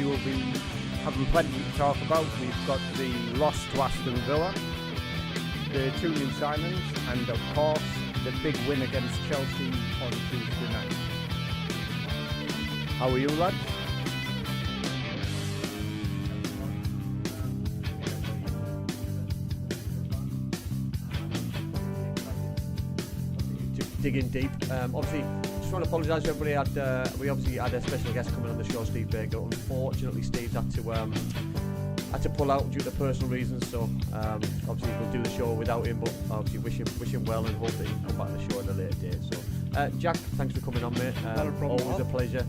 we will be having plenty to talk about. We've got the loss to Aston Villa, the 2 new signings, and of course the big win against Chelsea on Tuesday night. How are you, lads? Digging deep. Obviously, just want to apologise to everybody. We obviously had a special guest coming on the show, Steve Baker. Unfortunately, Steve had to pull out due to personal reasons. So obviously, we'll do the show without him. But obviously, wish him well and hope that he can come back on the show at a later date. So, Jack, thanks for coming on, mate. Not a problem. Always a pleasure.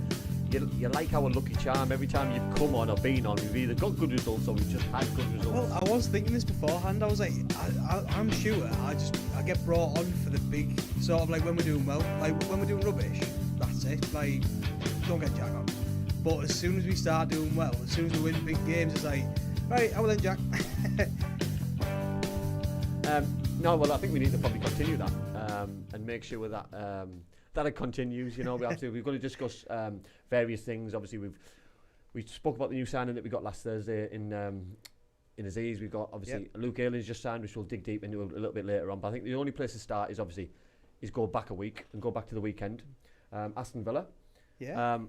You're like our lucky charm. Every time you've come on or been on, we've either got good results or we've just had good results. Well, I was thinking this beforehand. I was like, I'm sure I get brought on for the big sort of like when we're doing well, like when we're doing rubbish. That's it. Like, don't get Jack on. But as soon as we start doing well, as soon as we win big games, it's like, right, how well then, Jack? No, well, I think we need to probably continue that and make sure that that it continues. You know, we've got to discuss various things. Obviously, we spoke about the new signing that we got last Thursday in Aziz. We've got obviously Luke Ayling's just signed, which we'll dig deep into a little bit later on. But I think the only place to start is go back a week and go back to the weekend. Aston Villa. Yeah.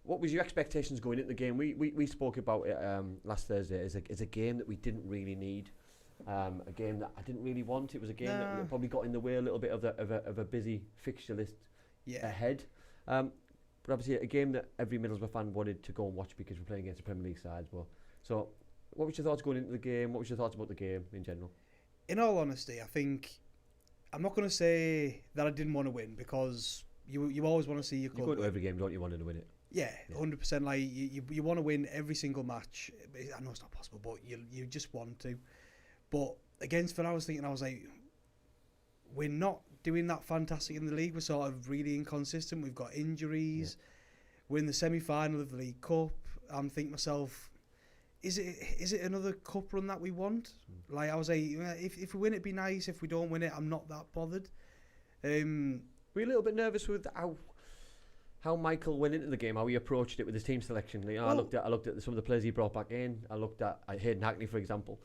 What was your expectations going into the game? We spoke about it last Thursday as a game that we didn't really need. A game that I didn't really want. It was a game that probably got in the way a little bit of a busy fixture list ahead. But obviously a game that every Middlesbrough fan wanted to go and watch because we're playing against the Premier League sides. Well, so what was your thoughts going into the game? What was your thoughts about the game in general? In all honesty, I think I'm not going to say that I didn't want to win because you always want to see your club. You go to every game, don't you, wanting to win it? Yeah, 100%. Like you want to win every single match. I know it's not possible, but you just want to. But against Villa, I was like, we're not doing that fantastic in the league. We're sort of really inconsistent. We've got injuries. Yeah. We're in the semi-final of the League Cup. I'm thinking myself, is it another cup run that we want? Like I was like, if we win, it'd be nice. If we don't win it, I'm not that bothered. Were you a little bit nervous with how Michael went into the game, how he approached it with his team selection? You know, I looked at some of the players he brought back in. I looked at Hayden Hackney, for example.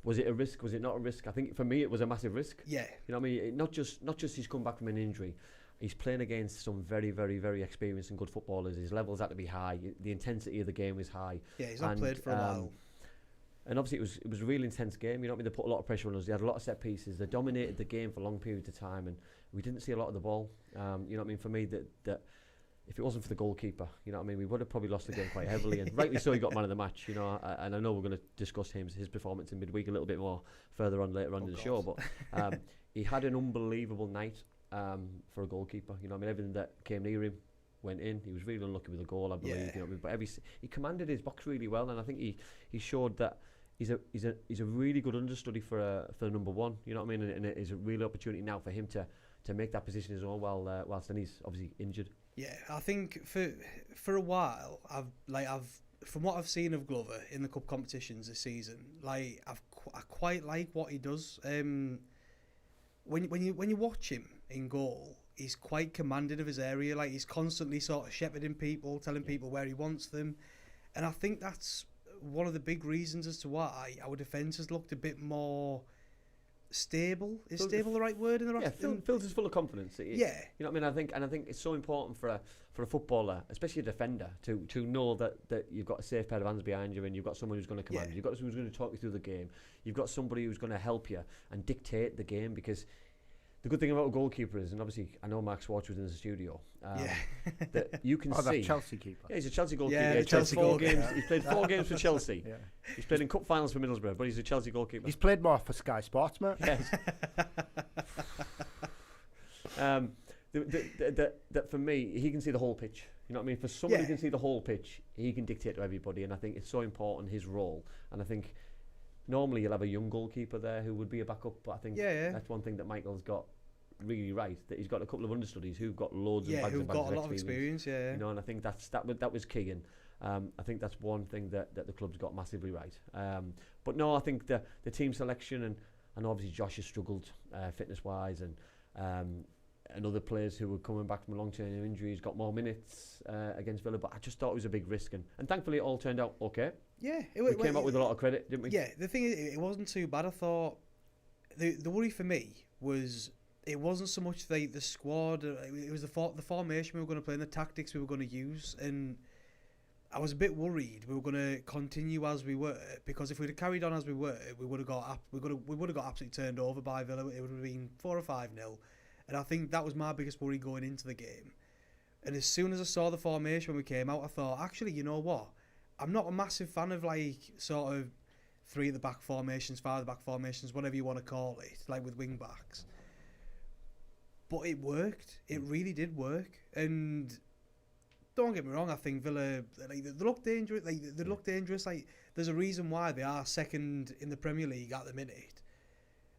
Was it a risk? Was it not a risk? I think for me it was a massive risk. Yeah. You know what I mean? Not just he's come back from an injury. He's playing against some very, very, very experienced and good footballers. His levels had to be high. The intensity of the game was high. Yeah, he's not played for a while. And obviously it was a really intense game. You know what I mean? They put a lot of pressure on us. They had a lot of set pieces. They dominated the game for long periods of time, and we didn't see a lot of the ball. You know what I mean? For me, that if it wasn't for the goalkeeper, you know what I mean, we would have probably lost the game quite heavily. And rightly so, he got man of the match. You know, and I know we're going to discuss his performance in midweek a little bit more further on later on in the show. But he had an unbelievable night for a goalkeeper. You know, I mean, everything that came near him went in. He was really unlucky with the goal, I believe. Yeah. You know what I mean? But he commanded his box really well, and I think he showed that he's a really good understudy for number one. You know what I mean? And it is a real opportunity now for him to make that position his own whilst then he's obviously injured. Yeah, I think for a while I've from what I've seen of Glover in the cup competitions this season, like I quite like what he does. When you watch him in goal, he's quite commanding of his area. Like he's constantly sort of shepherding people, telling people where he wants them, and I think that's one of the big reasons as to why our defence has looked a bit more stable. Is stable the right word in the right? Phil's is full of confidence. You know what I mean. I think it's so important for a footballer, especially a defender, to know that you've got a safe pair of hands behind you, and you've got someone who's going to command you. You've got someone who's going to talk you through the game. You've got somebody who's going to help you and dictate the game, because the good thing about a goalkeeper is, and obviously I know Mark Swartz was in the studio, that you can see. That Chelsea keeper. Yeah, he's a Chelsea goalkeeper. Yeah, he's Chelsea played 4 goalkeeper. games. He's played 4 games for Chelsea. Yeah. He's played in cup finals for Middlesbrough, but he's a Chelsea goalkeeper. He's played more for Sky Sports, mate. Yes. That for me, he can see the whole pitch. You know what I mean? For someone who can see the whole pitch, he can dictate to everybody, and I think it's so important, his role. And I think normally you'll have a young goalkeeper there who would be a backup, but I think that's one thing that Michael's got really right, that he's got a couple of understudies who've got loads of bags who've and bags got a lot of experience. You know, and I think that was key, and I think that's one thing that the club's got massively right. But no, I think the team selection, and obviously Josh has struggled fitness wise, and and other players who were coming back from long-term injuries got more minutes against Villa, but I just thought it was a big risk, and thankfully it all turned out okay. Yeah, we came out with a lot of credit, didn't we? Yeah, the thing is, it wasn't too bad. I thought the worry for me was it wasn't so much the squad. It was the formation we were going to play and the tactics we were going to use, and I was a bit worried we were going to continue as we were, because if we'd have carried on as we were, we would have got absolutely turned over by Villa. It would have been 4 or 5-0, and I think that was my biggest worry going into the game. And as soon as I saw the formation when we came out, I thought, actually, you know what? I'm not a massive fan of sort of 3 at the back formations, 5 at the back formations, whatever you want to call it, like with wing backs. But it worked. It really did work. And don't get me wrong, I think Villa, they look dangerous. They look dangerous. There's a reason why they are second in the Premier League at the minute.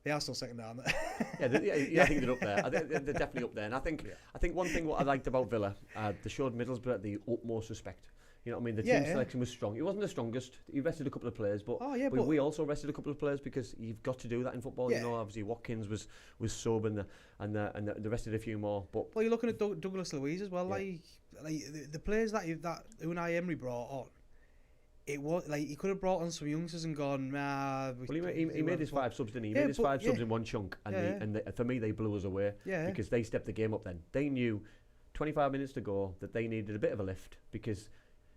They are still second, aren't they? I think they're up there. I think they're definitely up there. And I think one thing what I liked about Villa, they showed Middlesbrough the utmost respect. You know what I mean? The team selection was strong. It wasn't the strongest. He rested a couple of players, but we also rested a couple of players because you've got to do that in football. Yeah. You know, obviously Watkins was sub and the rested a few more. But you're looking at Douglas Luiz as well. Yeah. Like the players that Unai Emery brought on, it was like he could have brought on some youngsters and gone. Well, he made his 5 subs, didn't he? He made his 5 subs in one chunk, and for me they blew us away because they stepped the game up. Then they knew 25 minutes to go that they needed a bit of a lift because.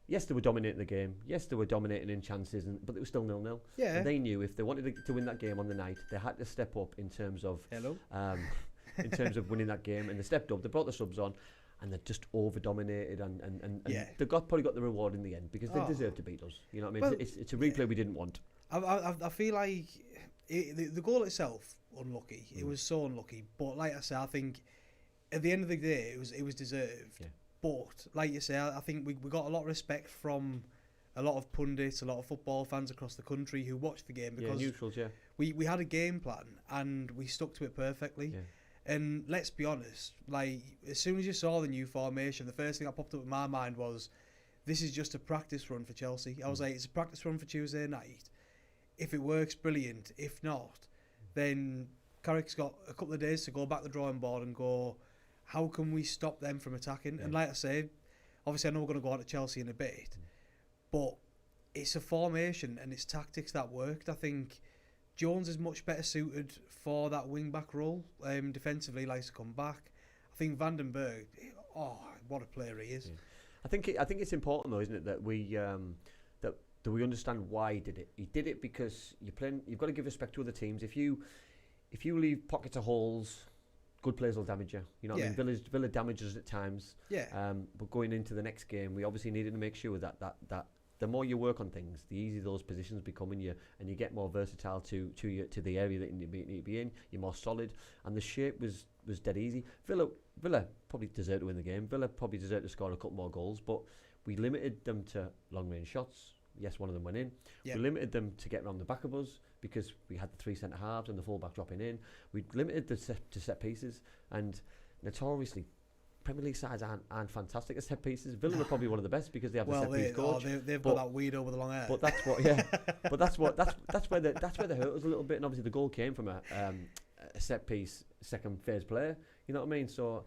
Yes, they were dominating the game. Yes, they were dominating in chances, but it was still 0-0. Yeah. And they knew if they wanted to win that game on the night, they had to step up in terms of in terms of winning that game. And they stepped up. They brought the subs on, and they just over dominated. And they probably got the reward in the end because they deserved to beat us. You know what I mean? Well, it's a replay we didn't want. I feel like the goal itself unlucky. It was so unlucky. But like I said, I think at the end of the day, it was deserved. Yeah. But, like you say, I think we got a lot of respect from a lot of pundits, a lot of football fans across the country who watched the game because neutrals, we had a game plan and we stuck to it perfectly. Yeah. And let's be honest, as soon as you saw the new formation, the first thing that popped up in my mind was, this is just a practice run for Chelsea. I was like, it's a practice run for Tuesday night. If it works, brilliant. If not, then Carrick's got a couple of days to go back to the drawing board and go, how can we stop them from attacking? Yeah. And like I say, obviously I know we're going to go on to Chelsea in a bit, but it's a formation and it's tactics that worked. I think Jones is much better suited for that wing-back role. Defensively, likes to come back. I think Vandenberg, what a player he is. Yeah. I think it's important though, isn't it, that we understand why he did it. He did it because you've got to give respect to other teams. If you leave pockets of holes, good players will damage you. You know what I mean? Villa damages at times. Yeah. But going into the next game, we obviously needed to make sure that the more you work on things, the easier those positions become and you get more versatile to the area that you need to be in. You're more solid, and the shape was dead easy. Villa probably deserved to win the game. Villa probably deserved to score a couple more goals, but we limited them to long range shots. Yes, one of them went in. Yep. We limited them to get around the back of us because we had the 3 centre halves and the full back dropping in. We limited to set pieces, and notoriously, Premier League sides aren't fantastic at set pieces. Villa are probably one of the best because they have the set piece coach. They've got that weirdo with the long hair. But that's where they hurt us a little bit. And obviously the goal came from a set piece second phase player. You know what I mean? So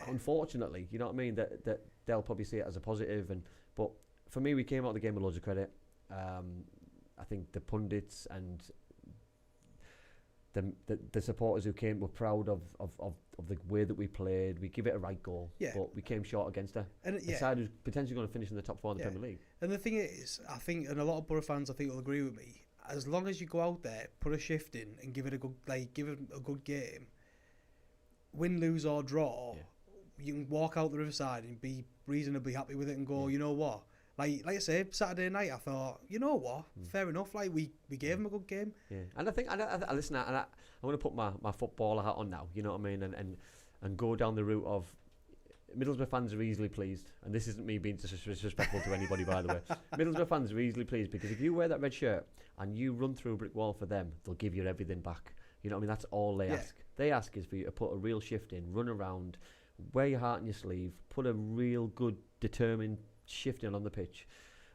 unfortunately, you know what I mean, that they'll probably see it as a positive. But for me, we came out of the game with loads of credit. I think the pundits and the supporters who came were proud of the way that we played. We give it a right goal, but we came short against a side who's potentially going to finish in the top 4 in the Premier League. And the thing is, I think, and a lot of Boro fans I think will agree with me, as long as you go out there, put a shift in, and give it a good game, win, lose or draw, you can walk out the Riverside and be reasonably happy with it and go, you know what? Like I say, Saturday night, I thought, you know what? Fair enough. We gave them a good game. Yeah, and I think, listen, I want to put my footballer hat on now. You know what I mean, and go down the route of Middlesbrough fans are easily pleased, and this isn't me being disrespectful to anybody, by the way. Middlesbrough fans are easily pleased because if you wear that red shirt and you run through a brick wall for them, they'll give you everything back. You know what I mean? That's all they ask. They ask is for you to put a real shift in, run around, wear your heart on your sleeve, put a real good, determined shift in on the pitch,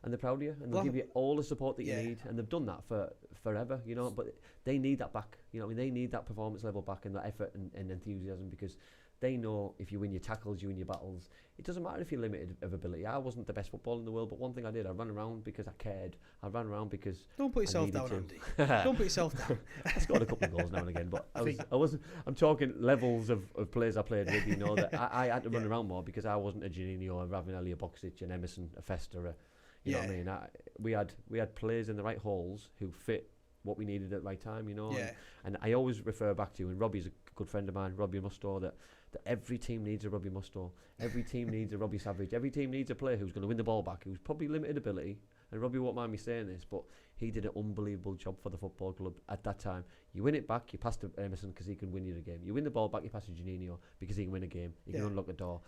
and they're proud of you, and they'll give you all the support that you need, and they've done that for forever, you know. But they need that back, you know. I mean, they need that performance level back and that effort and enthusiasm, because they know if you win your tackles, you win your battles. It doesn't matter if you're limited of ability. I wasn't the best footballer in the world, but one thing I did, I ran around because I cared. I ran around because don't put yourself down, Andy. Don't put yourself down. I scored a couple of goals now and again, but I wasn't. I'm talking levels of players I played with. You know that I had to run around more because I wasn't a Janino, a Ravanelli, a Boksic, an Emerson, a Fester. You know what I mean? We had players in the right holes who fit what we needed at the right time. You know. Yeah. And I always refer back to, and Robbie's a good friend of mine, Robbie Musto, that every team needs a Robbie Musto. Every team needs a Robbie Savage. Every team needs a player who's going to win the ball back, who's probably limited ability. And Robbie won't mind me saying this, but he did an unbelievable job for the football club at that time. You win it back, you pass to Emerson because he can win you the game. You win the ball back, you pass to Janino because he can win a game. He can unlock a door.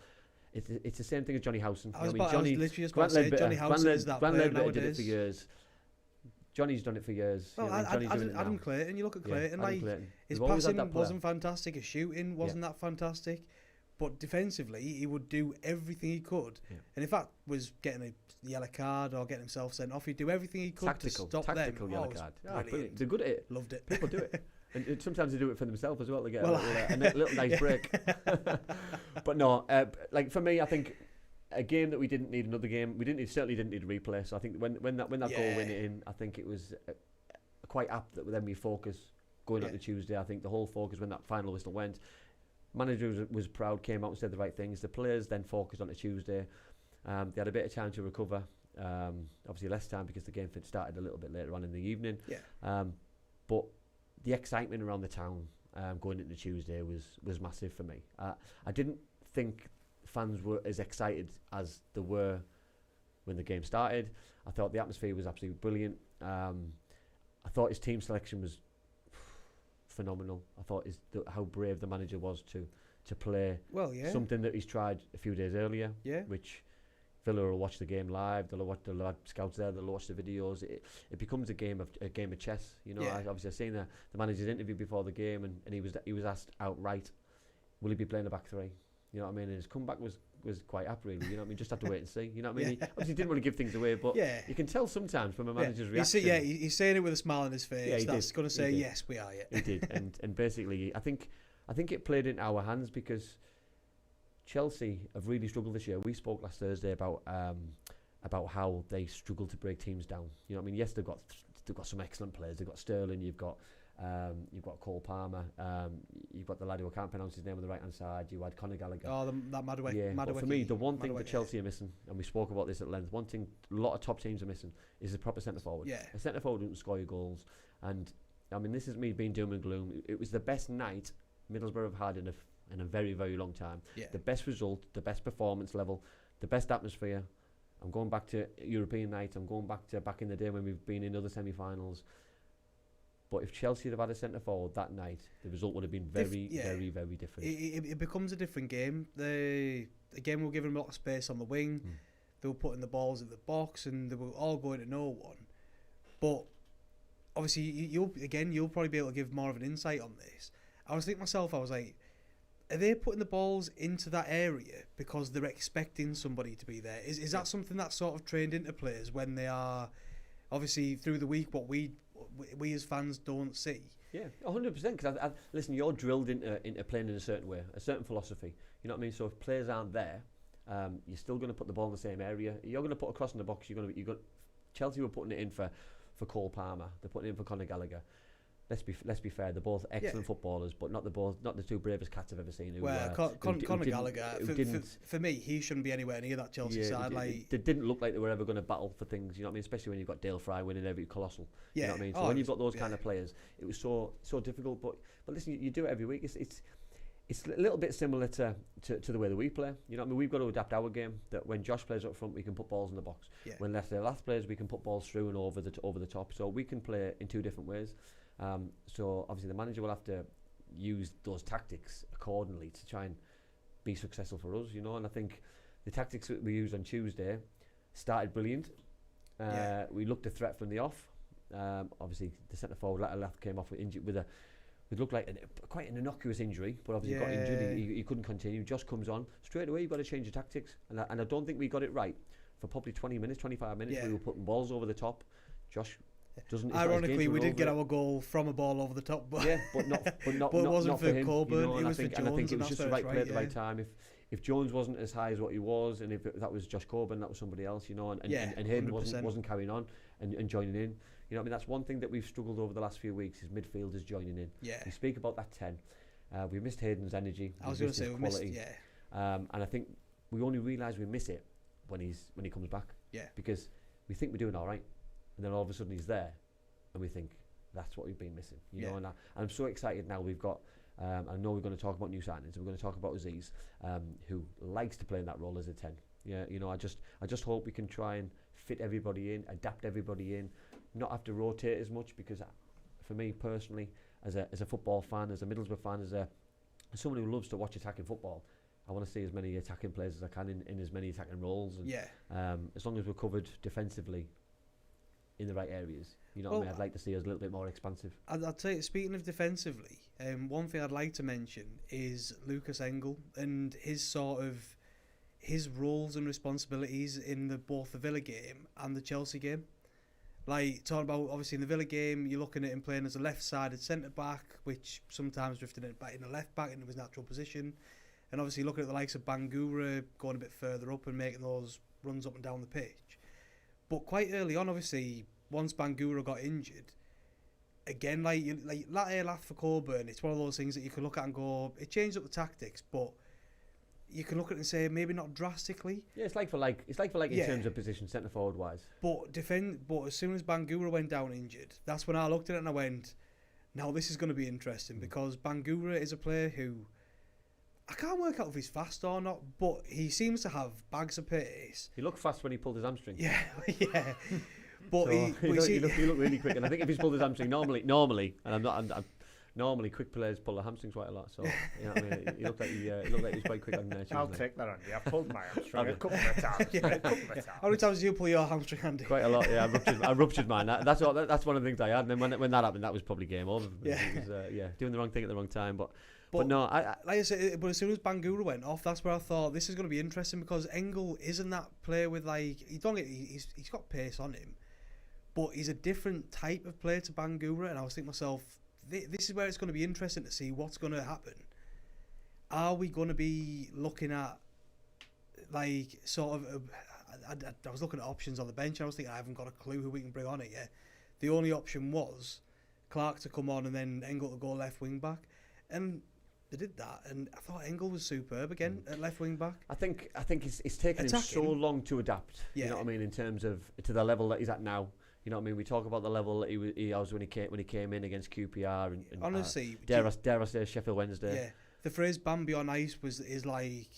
It's the same thing as Johnny Howson. I was literally just about to say, Johnny Howson is that player nowadays. Did it for years. Johnny's done it for years. Well, Adam Clayton, you look at Clayton, his passing wasn't fantastic, his shooting wasn't that fantastic, but defensively he would do everything he could, and in fact was getting a yellow card or getting himself sent off. He'd do everything he could to stop them. Tactical yellow card. Brilliant. They're good at it. Loved it. People do it. And sometimes they do it for themselves as well to get a little nice break. But no, like for me, I think a game that we didn't need another game. Certainly didn't need a replay. So I think when that goal went in, I think it was quite apt that then we focus going up to Tuesday. I think the whole focus when that final whistle went, manager was proud, came out and said the right things. The players then focused on the Tuesday. They had a bit of time to recover. Obviously less time because the game started a little bit later on in the evening. But the excitement around the town going into Tuesday was massive for me. I didn't think fans were as excited as they were when the game started. I thought the atmosphere was absolutely brilliant. I thought his team selection was phenomenal. I thought how brave the manager was to play something that he's tried a few days earlier, which Villa will watch the game live. They'll watch the scouts there. They'll watch the videos. It becomes a game of chess. You know, I've seen the manager's interview before the game, and he was asked outright, will he be playing a back three? You know what I mean? And his comeback was quite apt, really. You know what I mean? Just have to wait and see. You know what I mean? He obviously didn't want to give things away, but you can tell sometimes from a manager's reaction. He's saying it with a smile on his face. That's going to say, yes, we are. He did, and basically, I think it played into our hands because Chelsea have really struggled this year. We spoke last Thursday about how they struggle to break teams down. You know what I mean? Yes, they've got some excellent players. They've got Sterling. You've got Cole Palmer. You've got the lad who I can't pronounce his name on the right hand side. You had Conor Gallagher. Oh, that Madueke. Yeah, but for me, the one thing that Chelsea are missing, and we spoke about this at length, one thing a lot of top teams are missing is a proper centre forward. Yeah. A centre forward who can score your goals. And I mean, this is me being doom and gloom. It was the best night Middlesbrough have had in a very, very long time. Yeah. The best result, the best performance level, the best atmosphere. I'm going back to European nights. I'm going back in the day when we've been in other semi-finals. But if Chelsea had had a centre forward that night, the result would have been very, very different. It becomes a different game. Again, we were giving them a lot of space on the wing. They were putting the balls in the box, and they were all going to no one. But obviously, you'll probably be able to give more of an insight on this. I was thinking myself, I was like, are they putting the balls into that area because they're expecting somebody to be there? Is that something that's sort of trained into players when they are, obviously, through the week, what we as fans don't see? Yeah, 100%. Because listen, you're drilled into playing in a certain way, a certain philosophy. You know what I mean? So if players aren't there, you're still going to put the ball in the same area. You're going to put a cross in the box. Chelsea were putting it in for Cole Palmer. They're putting it in for Conor Gallagher. Let's be fair. They're both excellent footballers, but not the two bravest cats I've ever seen. Conor Gallagher, for me, he shouldn't be anywhere near that Chelsea side. They didn't look like they were ever going to battle for things. You know what I mean? Especially when you've got Dale Fry winning every colossal. You know what I mean? So when you've got those kind of players, it was so difficult. But listen, you do it every week. It's a little bit similar to the way that we play. You know what I mean? We've got to adapt our game. That when Josh plays up front, we can put balls in the box. Yeah. When Lester Lath plays, we can put balls through and over the top. So we can play in two different ways. So obviously the manager will have to use those tactics accordingly to try and be successful for us, you know. And I think the tactics that we used on Tuesday started brilliant. We looked a threat from the off. Obviously the centre forward Lath came off with it looked like quite an innocuous injury, but obviously got injured. He couldn't continue. Josh comes on straight away. You've got to change the tactics, and I don't think we got it right for probably 20 minutes, 25 minutes. Yeah. We were putting balls over the top. Josh doesn't. Ironically, we did get our goal from a ball over the top, but but it wasn't not for him. Coburn. You know, It was for Jones, and I think it was just the right play at the yeah. right time. If Jones wasn't as high as what he was, and if that was Josh Coburn, that was somebody else, you know, and Hayden 100%. wasn't carrying on and joining in. You know what I mean? That's one thing that we've struggled over the last few weeks is midfielders joining in. Yeah. We speak about that 10. We missed Hayden's energy. I was going to say we missed, yeah. And I think we only realise we miss it when he comes back. Yeah. Because we think we're doing all right, and then all of a sudden he's there, and we think that's what we've been missing. You know, and I'm so excited now. We've got. I know we're going to talk about new signings, and we're going to talk about Aziz, who likes to play in that role as a 10. Yeah, you know, I just hope we can try and fit everybody in, adapt everybody in, not have to rotate as much, because for me personally, as a football fan, as a Middlesbrough fan, as someone who loves to watch attacking football, I want to see as many attacking players as I can in as many attacking roles. And as long as we're covered defensively in the right areas, you know what I mean? I'd like to see us a little bit more expansive. I'd say, speaking of defensively, one thing I'd like to mention is Lucas Engel and his roles and responsibilities in both the Villa game and the Chelsea game. Like, talking about, obviously, in the Villa game, you're looking at him playing as a left-sided centre-back, which sometimes drifted it back in the left-back into his natural position. And obviously, looking at the likes of Bangura going a bit further up and making those runs up and down the pitch. But quite early on, obviously, once Bangura got injured, again, like laugh for Coburn, it's one of those things that you can look at and go, it changed up the tactics, but you can look at it and say maybe not drastically. Yeah, it's like for like in terms of position, centre forward wise. But as soon as Bangura went down injured, that's when I looked at it and I went, now this is going to be interesting, because Bangura is a player who I can't work out if he's fast or not, but he seems to have bags of pace. He looked fast when he pulled his hamstring. Yeah, yeah. But so he looked really quick, and I think if he's pulled his hamstring normally, and I'm normally quick players pull their hamstrings quite a lot. So you know what I mean, he looked like he was quite quick on Tuesday. I'll take that on you. I pulled my hamstring a couple of times. How many times did you pull your hamstring, Andy? Quite a lot. Yeah, I ruptured mine. That's one of the things I had. And then when that happened, that was probably game over. Yeah, it was, doing the wrong thing at the wrong time. But no, like I said, but as soon as Bangura went off, that's where I thought this is going to be interesting, because Engel isn't that player with he's got pace on him, but he's a different type of player to Bangura, and I was thinking to myself, this is where it's going to be interesting to see what's going to happen. Are we going to be looking at like sort of? I was looking at options on the bench, and I was thinking I haven't got a clue who we can bring on it yet. The only option was Clark to come on and then Engel to go left wing back, and they did that, and I thought Engel was superb again at left wing back. I think it's taken him so long to adapt. Yeah. You know what I mean, in terms of to the level that he's at now. You know what I mean? We talk about the level that he was when he came in against QPR and honestly, dare I say Sheffield Wednesday. Yeah, the phrase "Bambi on ice" is like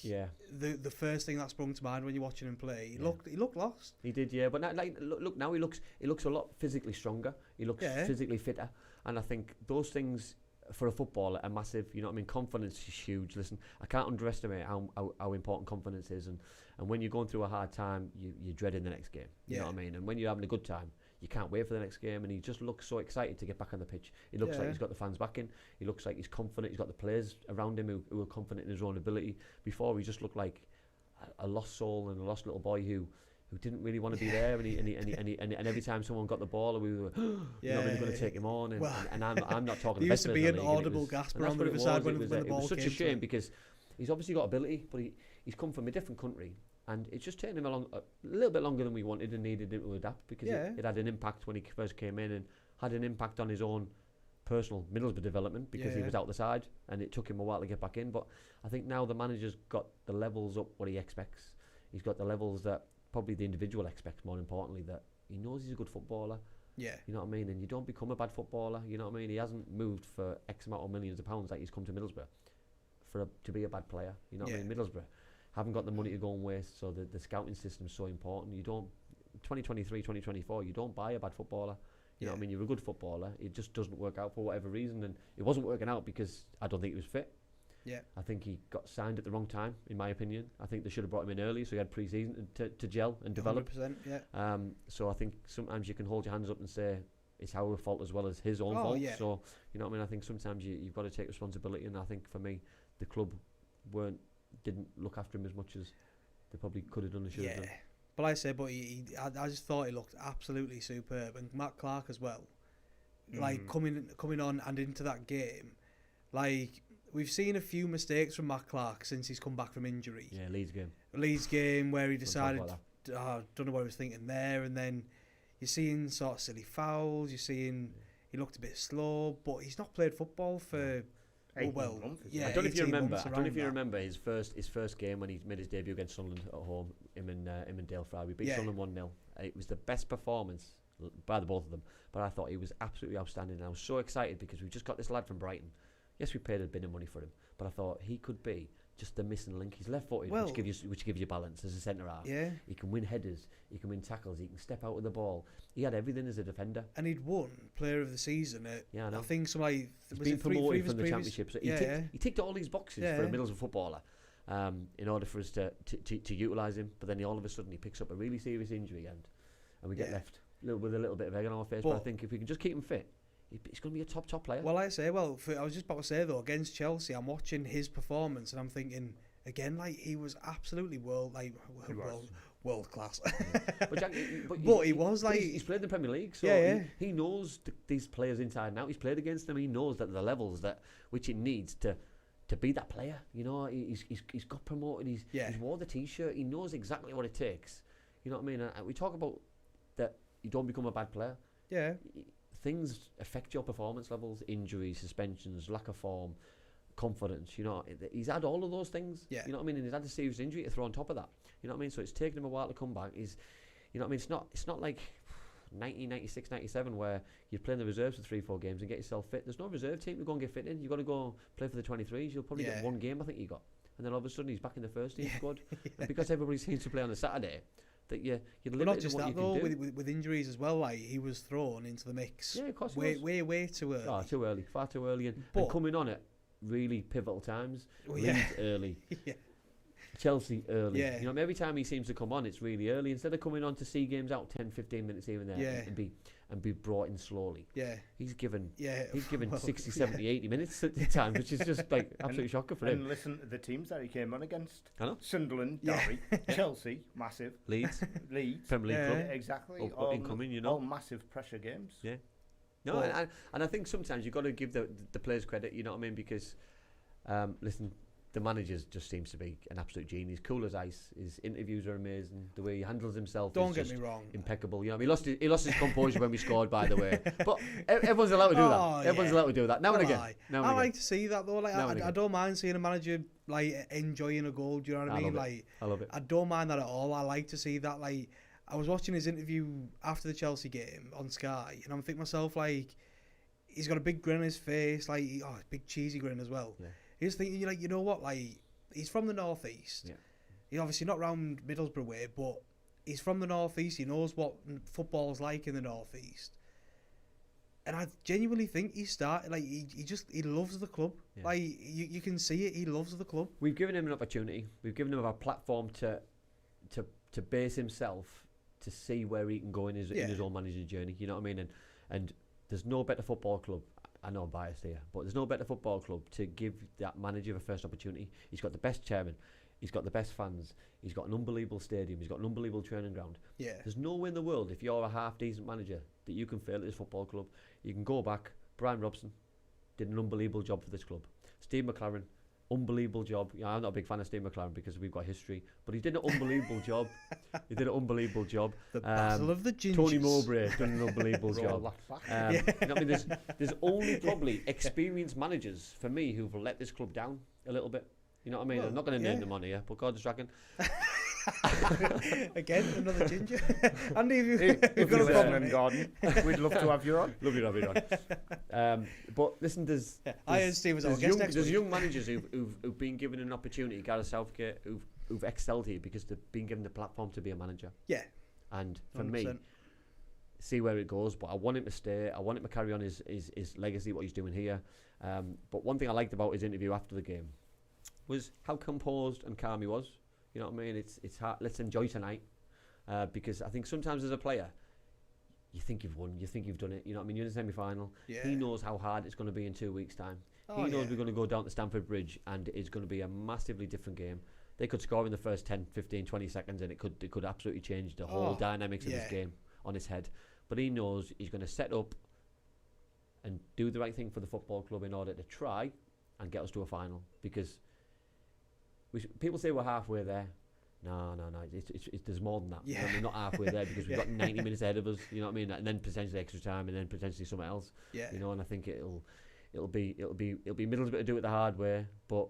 the first thing that sprung to mind when you're watching him play. He looked lost. He did, yeah. But now he looks a lot physically stronger. He looks physically fitter, and I think those things for a footballer are massive. You know what I mean? Confidence is huge. Listen, I can't underestimate how important confidence is, and when you're going through a hard time, you're dreading the next game. You know what I mean? And when you're having a good time, you can't wait for the next game, and he just looks so excited to get back on the pitch. He looks like he's got the fans backing. He looks like he's confident. He's got the players around him who are confident in his own ability. Before, he just looked like a lost soul and a lost little boy who didn't really want to be there. And every time someone got the ball, we were not really going to take him on. And I'm not talking. He used to be an audible gasper on the other side when the ball came. It was such a shame because he's obviously got ability, but he's come from a different country. And it's just taken him a little bit longer than we wanted and needed him to adapt, because it had an impact when he first came in, and had an impact on his own personal Middlesbrough development, because he was out the side and it took him a while to get back in. But I think now the manager's got the levels up what he expects. He's got the levels that probably the individual expects, more importantly, that he knows he's a good footballer. Yeah. You know what I mean? And you don't become a bad footballer. You know what I mean? He hasn't moved for X amount of millions of pounds like he's come to Middlesbrough to be a bad player. You know what I mean? Middlesbrough haven't got the money to go and waste, so the scouting system is so important. You don't 2023, 2024, you don't buy a bad footballer. You know what I mean? You're a good footballer. It just doesn't work out for whatever reason, and it wasn't working out because I don't think he was fit. Yeah. I think he got signed at the wrong time, in my opinion. I think they should have brought him in early, so he had pre-season to gel and develop. 100%, yeah. So I think sometimes you can hold your hands up and say it's our fault as well as his own fault. Yeah. So you know what I mean? I think sometimes you've got to take responsibility, and I think for me, the club didn't look after him as much as they probably could have done and should have done. But like I said, I just thought he looked absolutely superb, and Matt Clark as well. Like coming on and into that game, like we've seen a few mistakes from Matt Clark since he's come back from injury. Yeah, Leeds game where he decided, don't know what he was thinking there, and then you're seeing sort of silly fouls. You're seeing he looked a bit slow, but he's not played football for. Well, yeah. I don't know if you remember his first game when he made his debut against Sunderland at home. Him and Dale Fry. We beat Sunderland 1-0. It was the best performance by the both of them. But I thought he was absolutely outstanding. And I was so excited because we just got this lad from Brighton. Yes, we paid a bit of money for him, but I thought he could be just the missing link. He's left-footed, which gives you balance as a centre half. Yeah. He can win headers. He can win tackles. He can step out with the ball. He had everything as a defender. And he'd won Player of the Season at, I think, he's been promoted from the Championship. So he ticked all these boxes for a Middlesbrough footballer in order for us to utilise him. But then all of a sudden he picks up a really serious injury and we get left with a little bit of egg on our face. But I think if we can just keep him fit, he's going to be a top player. Well, I was just about to say though, against Chelsea, I'm watching his performance and I'm thinking again, like he was absolutely world class. But he was like he's played in the Premier League, so he knows these players inside and out. He's played against them. He knows that the levels which it needs to be that player. You know, he's got promoted. He's wore the T-shirt. He knows exactly what it takes. You know what I mean? And we talk about that. You don't become a bad player. Yeah. Things affect your performance levels, injuries, suspensions, lack of form, confidence. You know, he's had all of those things. Yeah. You know what I mean? And he's had a serious injury to throw on top of that. You know what I mean? So it's taken him a while to come back. You know what I mean? It's not like 1996, 97 where you're playing the reserves for 3-4 games and get yourself fit. There's no reserve team to go and get fit in. You've got to go play for the 23s. You'll probably get one game, I think he got. And then all of a sudden he's back in the first team squad. And because everybody seems to play on a Saturday, that you're limited not just in what that you though, can do. with injuries as well, like he was thrown into the mix. Yeah, of course he was. Way too early. Oh, too early, far too early, and coming on at really pivotal times. Leeds early, Chelsea early. Yeah. You know, every time he seems to come on, it's really early. Instead of coming on to see games out 10, 15 minutes here and there, and be brought in slowly. Yeah. He's given 60, 70, 80 minutes at the time, which is just like absolutely shocking for him. And listen to the teams that he came on against. I know. Sunderland, Derby, Chelsea, massive. Leeds, Premier League club. Exactly. All incoming, you know. All massive pressure games. Yeah. No, and I think sometimes you've got to give the players credit, you know what I mean, because, listen, the manager just seems to be an absolute genius, cool as ice. His interviews are amazing. The way he handles himself is just impeccable. You know, he lost his composure when we scored, by the way. But everyone's allowed to do that. Everyone's allowed to do that now and again. I like to see that though. Like I don't mind seeing a manager like enjoying a goal. Do you know what I mean? Like I love it. I don't mind that at all. I like to see that. Like I was watching his interview after the Chelsea game on Sky, and I'm thinking myself like he's got a big grin on his face, like a big cheesy grin as well. Yeah. He's thinking, like, you know what, like, he's from the northeast. Yeah. He's obviously not round Middlesbrough way, but he's from the northeast. He knows what football's like in the northeast. And I genuinely think he loves the club. Yeah. Like, you can see it, he loves the club. We've given him an opportunity. We've given him a platform to base himself, to see where he can go in his own managing journey. You know what I mean? And there's no better football club. I know I'm biased here, but there's no better football club to give that manager a first opportunity. He's got the best chairman, he's got the best fans, he's got an unbelievable stadium, he's got an unbelievable training ground. Yeah. There's no way in the world, if you're a half-decent manager, that you can fail at this football club. You can go back. Brian Robson did an unbelievable job for this club. Steve McLaren, unbelievable job. Yeah, I'm not a big fan of Steve McLaren because we've got history, but he did an unbelievable job. He did an unbelievable job. The Battle of the Gingers. Tony Mowbray done an unbelievable job. You know what I mean? There's only probably experienced managers for me who've let this club down a little bit. You know what I mean? Well, I'm not going to name them on here, but God is dragon. Again, another ginger. Andy, if you're listening, Gordon, we'd love to have you on. Love you to have you on. But listen, there's young managers who've been given an opportunity. Gareth Southgate, who've excelled here because they've been given the platform to be a manager. Yeah. And for 100%. Me, see where it goes. But I want him to stay. I want him to carry on his legacy, what he's doing here. But one thing I liked about his interview after the game was how composed and calm he was. You know what I mean? It's hard. Let's enjoy tonight, because I think sometimes as a player, you think you've won, you think you've done it. You know what I mean? You're in the semi-final. Yeah. He knows how hard it's going to be in 2 weeks' time. He knows we're going to go down to Stamford Bridge, and it's going to be a massively different game. they could score in the first 10, 15, 20 seconds, and it could absolutely change the whole dynamics of this game on his head. But he knows he's going to set up and do the right thing for the football club in order to try and get us to a final. Because people say we're halfway there. No. There's more than that. Yeah. You know, we're not halfway there because we've got 90 minutes ahead of us. You know what I mean? And then potentially extra time, and then potentially something else. Yeah. You know, and I think it'll be Middlesbrough to do it the hard way, but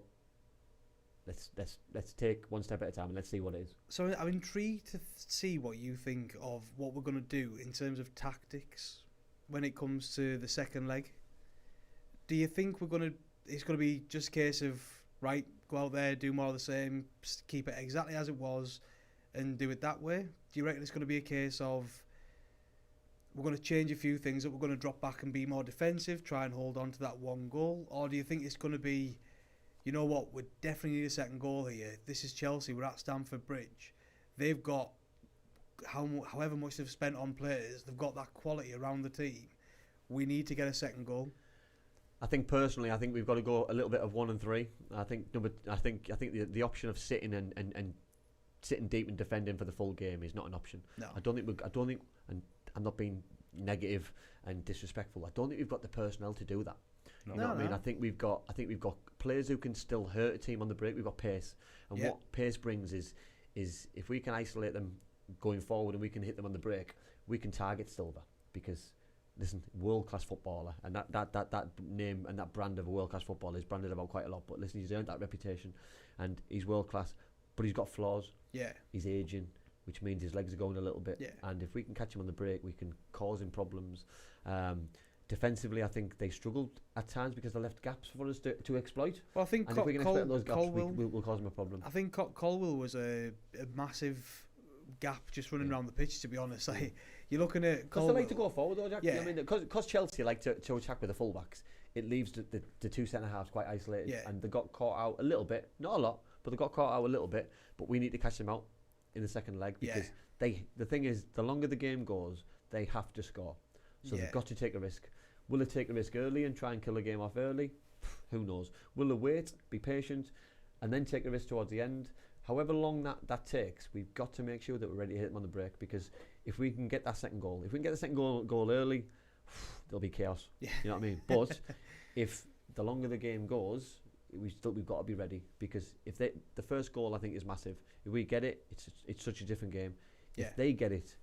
let's take one step at a time and let's see what it is. So I'm intrigued to see what you think of what we're going to do in terms of tactics when it comes to the second leg. Do you think it's going to be just a case of, right, go out there, do more of the same, keep it exactly as it was, and do it that way? Do you reckon it's going to be a case of we're going to change a few things, that we're going to drop back and be more defensive, try and hold on to that one goal? Or do you think it's going to be, you know what, we definitely need a second goal here. This is Chelsea, we're at Stamford Bridge. They've got, however much they've spent on players, they've got that quality around the team. We need to get a second goal. I think we've got to go a little bit of 1 and 3. I think the option of sitting and sitting deep and defending for the full game is not an option. No. I don't think, and I'm not being negative and disrespectful, I don't think we've got the personnel to do that. You know what I mean? I think we've got players who can still hurt a team on the break. We've got pace, and what pace brings is if we can isolate them going forward and we can hit them on the break, we can target Silva. Because listen, world-class footballer, and that name and that brand of a world-class footballer is branded about quite a lot. But listen, he's earned that reputation, and he's world-class, but he's got flaws. Yeah, he's aging, which means his legs are going a little bit. Yeah. And if we can catch him on the break, we can cause him problems. Defensively, I think they struggled at times because they left gaps for us to exploit. Well, I think if we can exploit those gaps, we'll cause them a problem. I think Colwell was a massive gap just running around the pitch, to be honest. Like, you're looking at because they like to go forward though, Jack. Yeah. I mean, because Chelsea like to attack with the fullbacks, it leaves the two centre halves quite isolated, and they got caught out a little bit, not a lot, but they got caught out a little bit. But we need to catch them out in the second leg because the thing is, the longer the game goes, they have to score, so they've got to take a risk. Will they take the risk early and try and kill the game off early? Who knows? Will they wait, be patient, and then take the risk towards the end? However long that takes, we've got to make sure that we're ready to hit them on the break, because if we can get that second goal, goal early, there'll be chaos. Yeah. You know what I mean? But if the longer the game goes, we've got to be ready, because if the first goal, I think, is massive. If we get it, it's such a different game. Yeah. If they get it,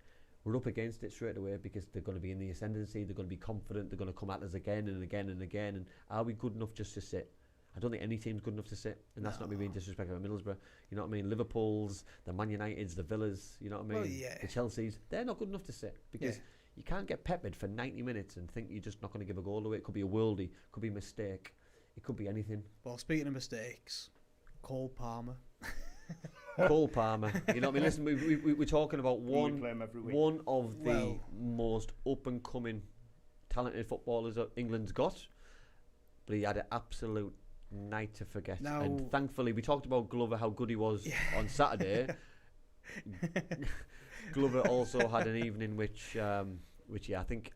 we're up against it straight away, because they're going to be in the ascendancy, they're going to be confident, they're going to come at us again and again and again. And are we good enough just to sit? I don't think any team's good enough to sit, and that's not me being disrespectful of Middlesbrough. You know what I mean? Liverpool's, the Man Uniteds, the Villas, you know what I mean? The Chelsea's, they're not good enough to sit, because you can't get peppered for 90 minutes and think you're just not going to give a goal away. It could be a worldie, it could be a mistake, it could be anything. Well, speaking of mistakes, Cole Palmer. Cole Palmer, you know what I mean? Listen, we're talking about one of the most up-and-coming talented footballers that England's got, but he had an absolute night to forget. Now, and thankfully, we talked about Glover, how good he was on Saturday. Glover also had an evening which I think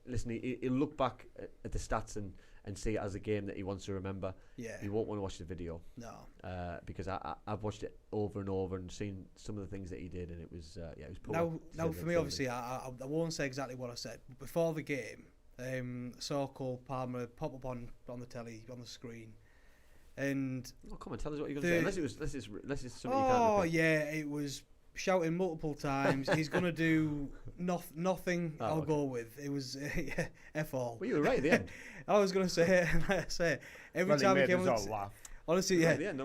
listen, he'll look back at the stats and see it as a game that he wants to remember. Yeah. He won't want to watch the video. No. Because I've watched it over and over and seen some of the things that he did, and it was it was poor. Now for me, obviously, I won't say exactly what I said, but before the game, saw Cole Palmer pop up on the telly, on the screen, and come on, tell us what you're going to say. Unless it's something you can't repeat. Oh yeah, it was shouting multiple times. He's going to do nothing. I'll go with it was F all. Well, you were right at the end. I was going to say, every time he came on, laugh. Honestly, at the end,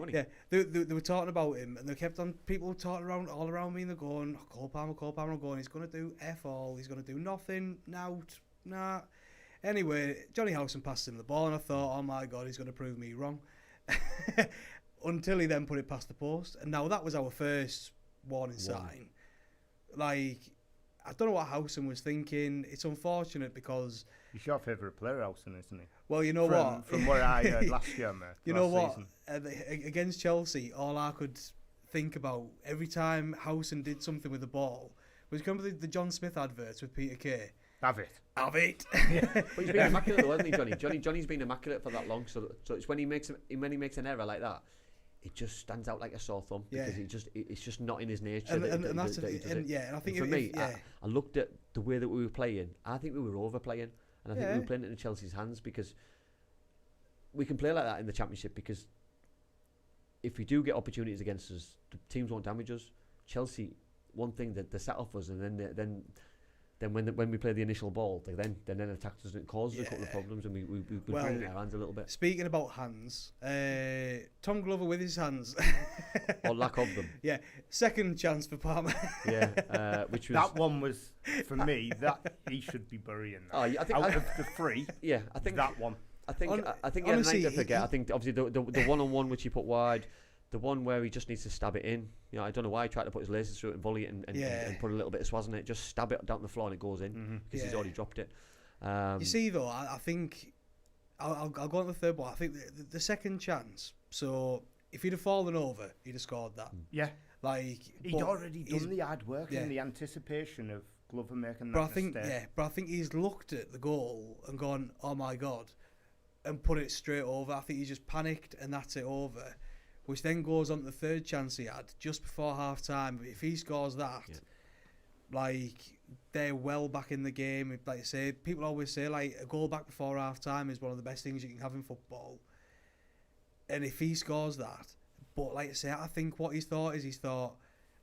they were talking about him, and they kept on. People were talking all around me, and they're going, Cole Palmer. I'm going, he's going to do F all. He's going to do nothing. Nah. Anyway, Johnny Howson passed him the ball, and I thought, oh my God, he's going to prove me wrong. Until he then put it past the post, and now that was our first warning sign. Like, I don't know what Howson was thinking. It's unfortunate because he's your favourite player, Howson, isn't he? Well, you know what? From what I heard last year, mate. You know what? Against Chelsea, all I could think about every time Howson did something with the ball was, remember the John Smith adverts with Peter Kay? Have it. But he's been immaculate though, hasn't he, Johnny? Johnny's been immaculate for that long, so it's when he makes an error like that, it just stands out like a sore thumb Yeah. because it's just not in his nature. And that's that he does it. yeah. And I think And for me, yeah. I looked at the way that we were playing. I think we were overplaying, and I think we were playing it in Chelsea's hands because we can play like that in the Championship because if we do get opportunities against us, the teams won't damage us. Chelsea, one thing that they set off us, and then when we play the initial ball, they then attacked us and it caused us a couple of problems, and we bring in our hands a little bit. Speaking about hands, Tom Glover with his hands, or lack of them. Yeah, second chance for Palmer. Yeah, which was that one was for me that he should be burying that. Oh, I think out of the three. Yeah, I think that one. I think he honestly, had a night to forget. I think obviously the one-on-one which he put wide, the one where he just needs to stab it in. You know, I don't know why he tried to put his laces through it and volley it and put a little bit of swaz on it. Just stab it down the floor and it goes in because he's already dropped it. You see, though, I think I'll go on to the third one. I think the second chance. So if he'd have fallen over, he'd have scored that. Yeah, like he'd already done the hard work in the anticipation of Glover making but that mistake. But I think he's looked at the goal and gone, "Oh my God," and put it straight over. I think he just panicked and that's it over. Which then goes on to the third chance he had just before half time. If he scores that, like they're well back in the game. Like I say, people always say like a goal back before half time is one of the best things you can have in football. And if he scores that, but like I say, I think what he's thought,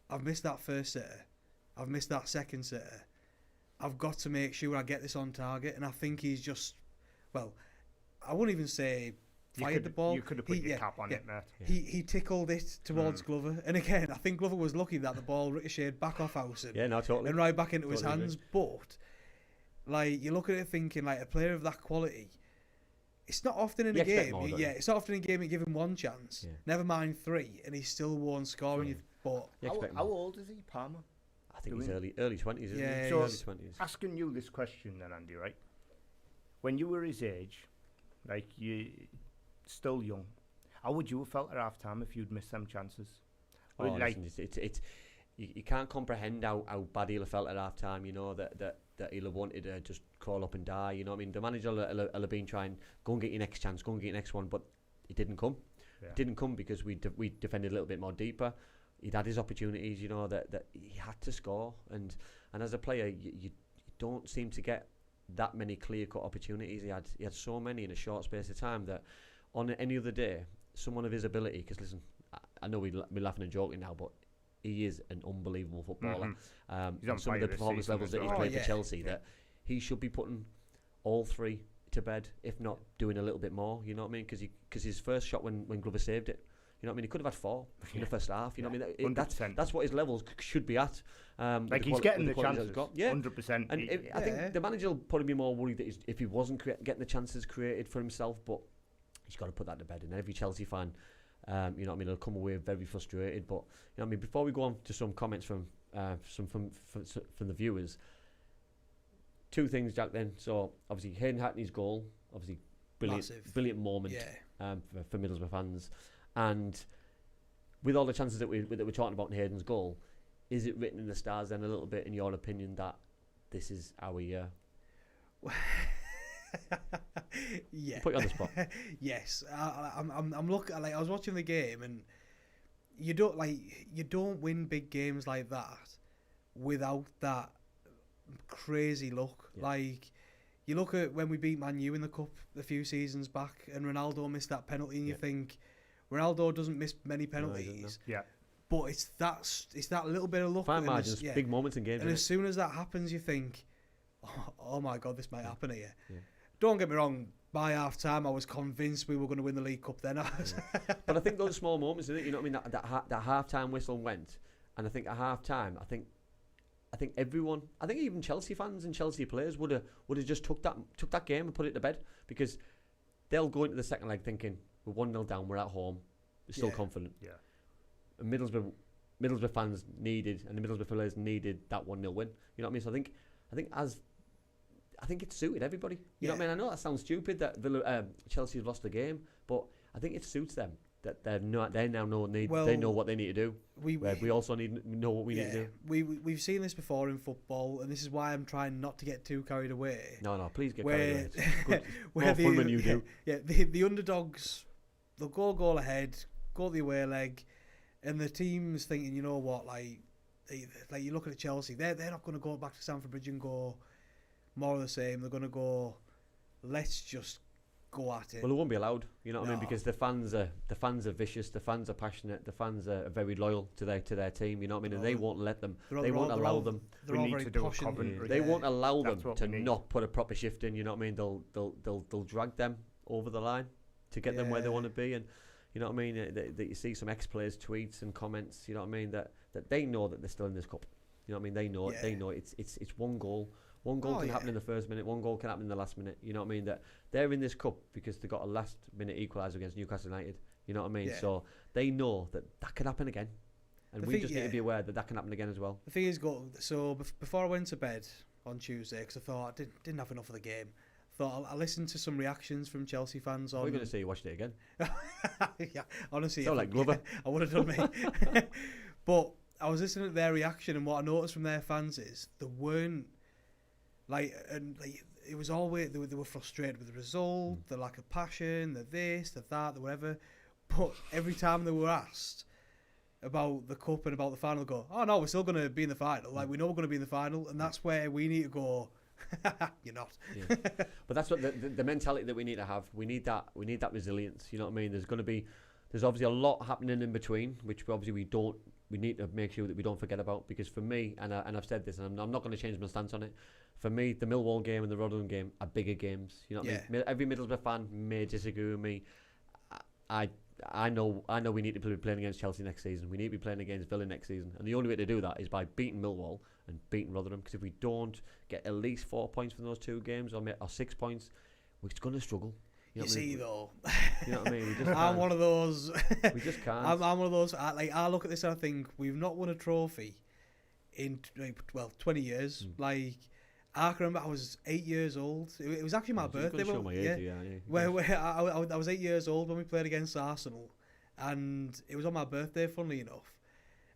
I've missed that first sitter, I've missed that second sitter, I've got to make sure I get this on target. And I think he's just, well, I wouldn't even say fired the ball. You could have put your cap on it, mate. He tickled it towards Glover, and again, I think Glover was lucky that the ball ricocheted back off Howson. Yeah, no, totally. And right back into his hands. But like you look at it thinking, like a player of that quality, it's not often in a game. It's not often in a game you give him one chance. Yeah. Never mind three, and he still won't score. And but how old is he, Palmer? I think he's early 20s. Isn't he? So early 20s. Asking you this question then, Andy, right? When you were his age, like you. Still young. How would you have felt at half time if you'd missed them chances? Listen, it's you can't comprehend how bad he'll have felt at half time. You know that he'll have wanted to just crawl up and die. You know what I mean? The manager will have been trying, go and get your next chance, go and get your next one, but it didn't come. Yeah. It didn't come because we defended a little bit more deeper. He'd had his opportunities. You know that he had to score, and as a player, you don't seem to get that many clear-cut opportunities. He had so many in a short space of time that. On any other day, someone of his ability, because listen, I know we're laughing and joking now, but he is an unbelievable footballer. And some of the performance levels that he's played for Chelsea, that he should be putting all three to bed, if not doing a little bit more. You know what I mean? Because his first shot when Glover saved it, you know what I mean? He could have had 4 in the first half. You know what I mean? That's what his levels should be at. Like he's getting the chances. 100%. And I think the manager will probably be more worried that if he wasn't getting the chances created for himself, but. He's got to put that to bed, and every Chelsea fan, you know what I mean, will come away very frustrated. But you know what I mean. Before we go on to some comments from the viewers, 2 things, Jack. Then, so obviously Hayden Hackney's goal, obviously brilliant moment for Middlesbrough fans, and with all the chances that we're talking about in Hayden's goal, is it written in the stars then a little bit in your opinion that this is our year? Yeah. Put you on the spot. Yes, I'm looking. Like I was watching the game, and you don't win big games like that without that crazy luck. Yeah. Like you look at when we beat Man U in the cup a few seasons back, and Ronaldo missed that penalty, and you think Ronaldo doesn't miss many penalties. Yeah. But it's that little bit of luck. Fine margins, big moments in games. And as soon as that happens, you think, oh my God, this might happen here. Yeah. Don't get me wrong, by half time I was convinced we were going to win the League Cup then. But I think those small moments, you know what I mean, that half time whistle went, and I think at half time, I think everyone, I think even Chelsea fans and Chelsea players would have just took that game and put it to bed, because they'll go into the second leg thinking we're 1-0 down, we're at home, we're still confident. Yeah. And Middlesbrough fans needed, and the Middlesbrough players needed that 1-0 win. You know what I mean? So I think it suited everybody. You know what I mean? I know that sounds stupid that Chelsea have lost the game, but I think it suits them that they now know they know what they need to do. We also know what we need to do. We've seen this before in football, and this is why I'm trying not to get too carried away. No, please get carried away. It's more fun when you do. Yeah, the underdogs, they'll go goal ahead, go the away leg, and the team's thinking, you know what, like you're looking at Chelsea, they're not going to go back to Stamford Bridge and go more of the same. They're going to go, let's just go at it. Well, it won't be allowed, you know what I mean, No. because the fans are vicious, the fans are passionate, the fans are very loyal to their team, you know what I mean, and they won't let them, they won't allow them. They're We all need very to do a posh and- Coventry. They won't allow That's them what to we need. not put a proper shift in, you know what I mean. They'll drag them over the line to get them where they Yeah. want to be, and you know what I mean. That you see some ex-players' tweets and comments, you know what I mean, that they know that they're still in this cup. You know what I mean? They know it. They Yeah. know it's one goal. One goal Oh, can yeah. happen in the first minute. One goal can happen in the last minute. You know what I mean? That they're in this cup because they got a last-minute equaliser against Newcastle United. You know what I mean? Yeah. So they know that can happen again, and The we thing- just need to yeah. be aware that can happen again as well. The thing is, before I went to bed on Tuesday, because I thought I didn't have enough of the game, I listened to some reactions from Chelsea fans on. We're going to say you watched it again. Yeah, honestly, Sound like Glover. I would have done me. But I was listening to their reaction, and what I noticed from their fans is they weren't it was always they were frustrated with the result, the lack of passion, the this, the that, the whatever. But every time they were asked about the cup and about the final, they go, "Oh no, we're still going to be in the final. Like, we know we're going to be in the final," and that's where we need to go. You're not. Yeah. But that's what the mentality that we need to have. We need that resilience. You know what I mean? There's obviously a lot happening in between, which we need to make sure that we don't forget about. Because for me, and I've said this, and I'm not going to change my stance on it. For me, the Millwall game and the Rotherham game are bigger games. You know what I mean? Every Middlesbrough fan may disagree with me. I know we need to be playing against Chelsea next season. We need to be playing against Villa next season, and the only way to do that is by beating Millwall and beating Rotherham. Because if we don't get at least 4 points from those two games, or 6 points, we're going to struggle. You know what I mean? Though, you know what I mean? We just I'm can't. one of those. We just can't. I'm one of those. I look at this and I think we've not won a trophy in 20 years. I can remember I was 8 years old. It was actually my birthday. Show my age, yeah. Where I was 8 years old when we played against Arsenal, and it was on my birthday, funnily enough.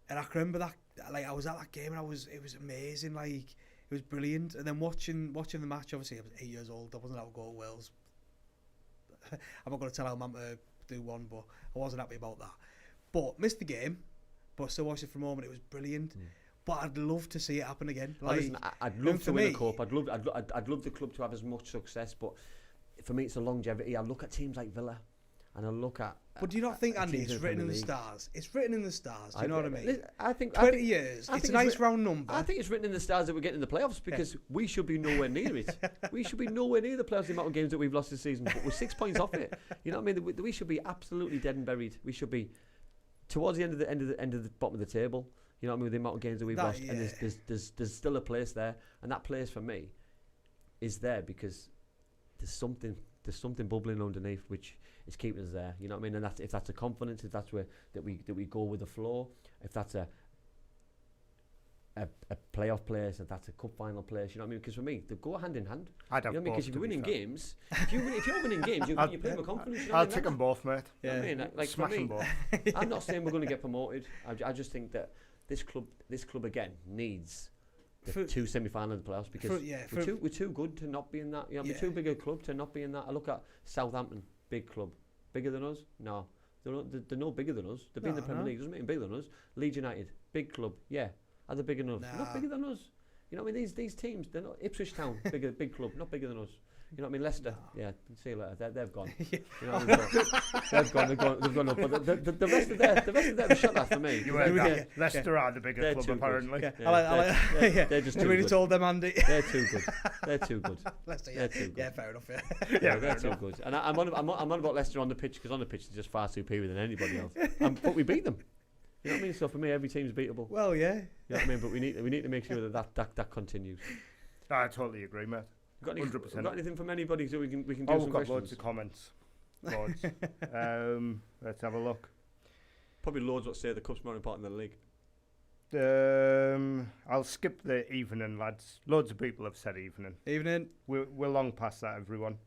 And I can remember that, I was at that game and it was amazing. It was brilliant. And then watching the match, obviously I was 8 years old. I wasn't able to go to Wales. I'm not going to tell how Mum to do one, but I wasn't happy about that. But missed the game, but still watched it for a moment. It was brilliant. But I'd love to see it happen again. Listen, I'd love to win a cup. I'd love the club to have as much success. But for me, it's the longevity. I look at teams like Villa, and I look at. But do you not think, Andy, teams it's written in the Premier League. stars? It's written in the stars. Do you know what I mean? I think 20 years. It's a nice round number. I think it's written in the stars that we're getting in the playoffs because we should be nowhere near it. We should be nowhere near the playoffs. The amount of games that we've lost this season, but we're 6 points off it. You know what I mean? We should be absolutely dead and buried. We should be towards the end of the bottom of the table. You know what I mean? With the amount of games that we've lost, and there's still a place there, and that place for me is there because there's something bubbling underneath which is keeping us there. You know what I mean? And if that's a confidence, if that's where that we go with the flow, if that's a playoff place, if that's a cup final place, you know what I mean? Because for me, they go hand in hand. I'd have you know what I mean? Because if you're winning games, if you're winning games, you're playing with confidence. You know I'll what I take mean? them both, mate. You know what I mean? Like Smash for me, them both. I'm not saying we're going to get promoted. I just think that this club again needs the two semi-final in the playoffs because we're too good to not be in that. You know, we're too big a club to not be in that. I look at Southampton, big club, bigger than us. No, they're no bigger than us. They've been in the Premier League, doesn't make them bigger than us. Leeds United, big club, yeah. Are they bigger than us? Not bigger than us. You know what I mean? These teams, they're not. Ipswich Town, big club, not bigger than us. You know what I mean? Leicester, yeah. See you later. They've gone. You know what I mean? They've gone up. But the rest of them are shut that for me. You heard that. Leicester are the bigger club, apparently. They're just too really good. told them, Andy. They're too good. They're too good. Leicester, They're too good. Yeah, fair enough. Yeah, they're too good. And I'm on about Leicester on the pitch because on the pitch they're just far superior than anybody else. But we beat them. You know what I mean? So for me, every team's beatable. Well, yeah. You know what I mean? But we need to make sure that continues. I totally agree, mate. 100%. Got anything from anybody so we can do we've some got questions? loads of comments. Loads. Let's have a look. Probably loads what say the cup's more important than the league. I'll skip the evening, lads. Loads of people have said evening. Evening. We're long past that, everyone.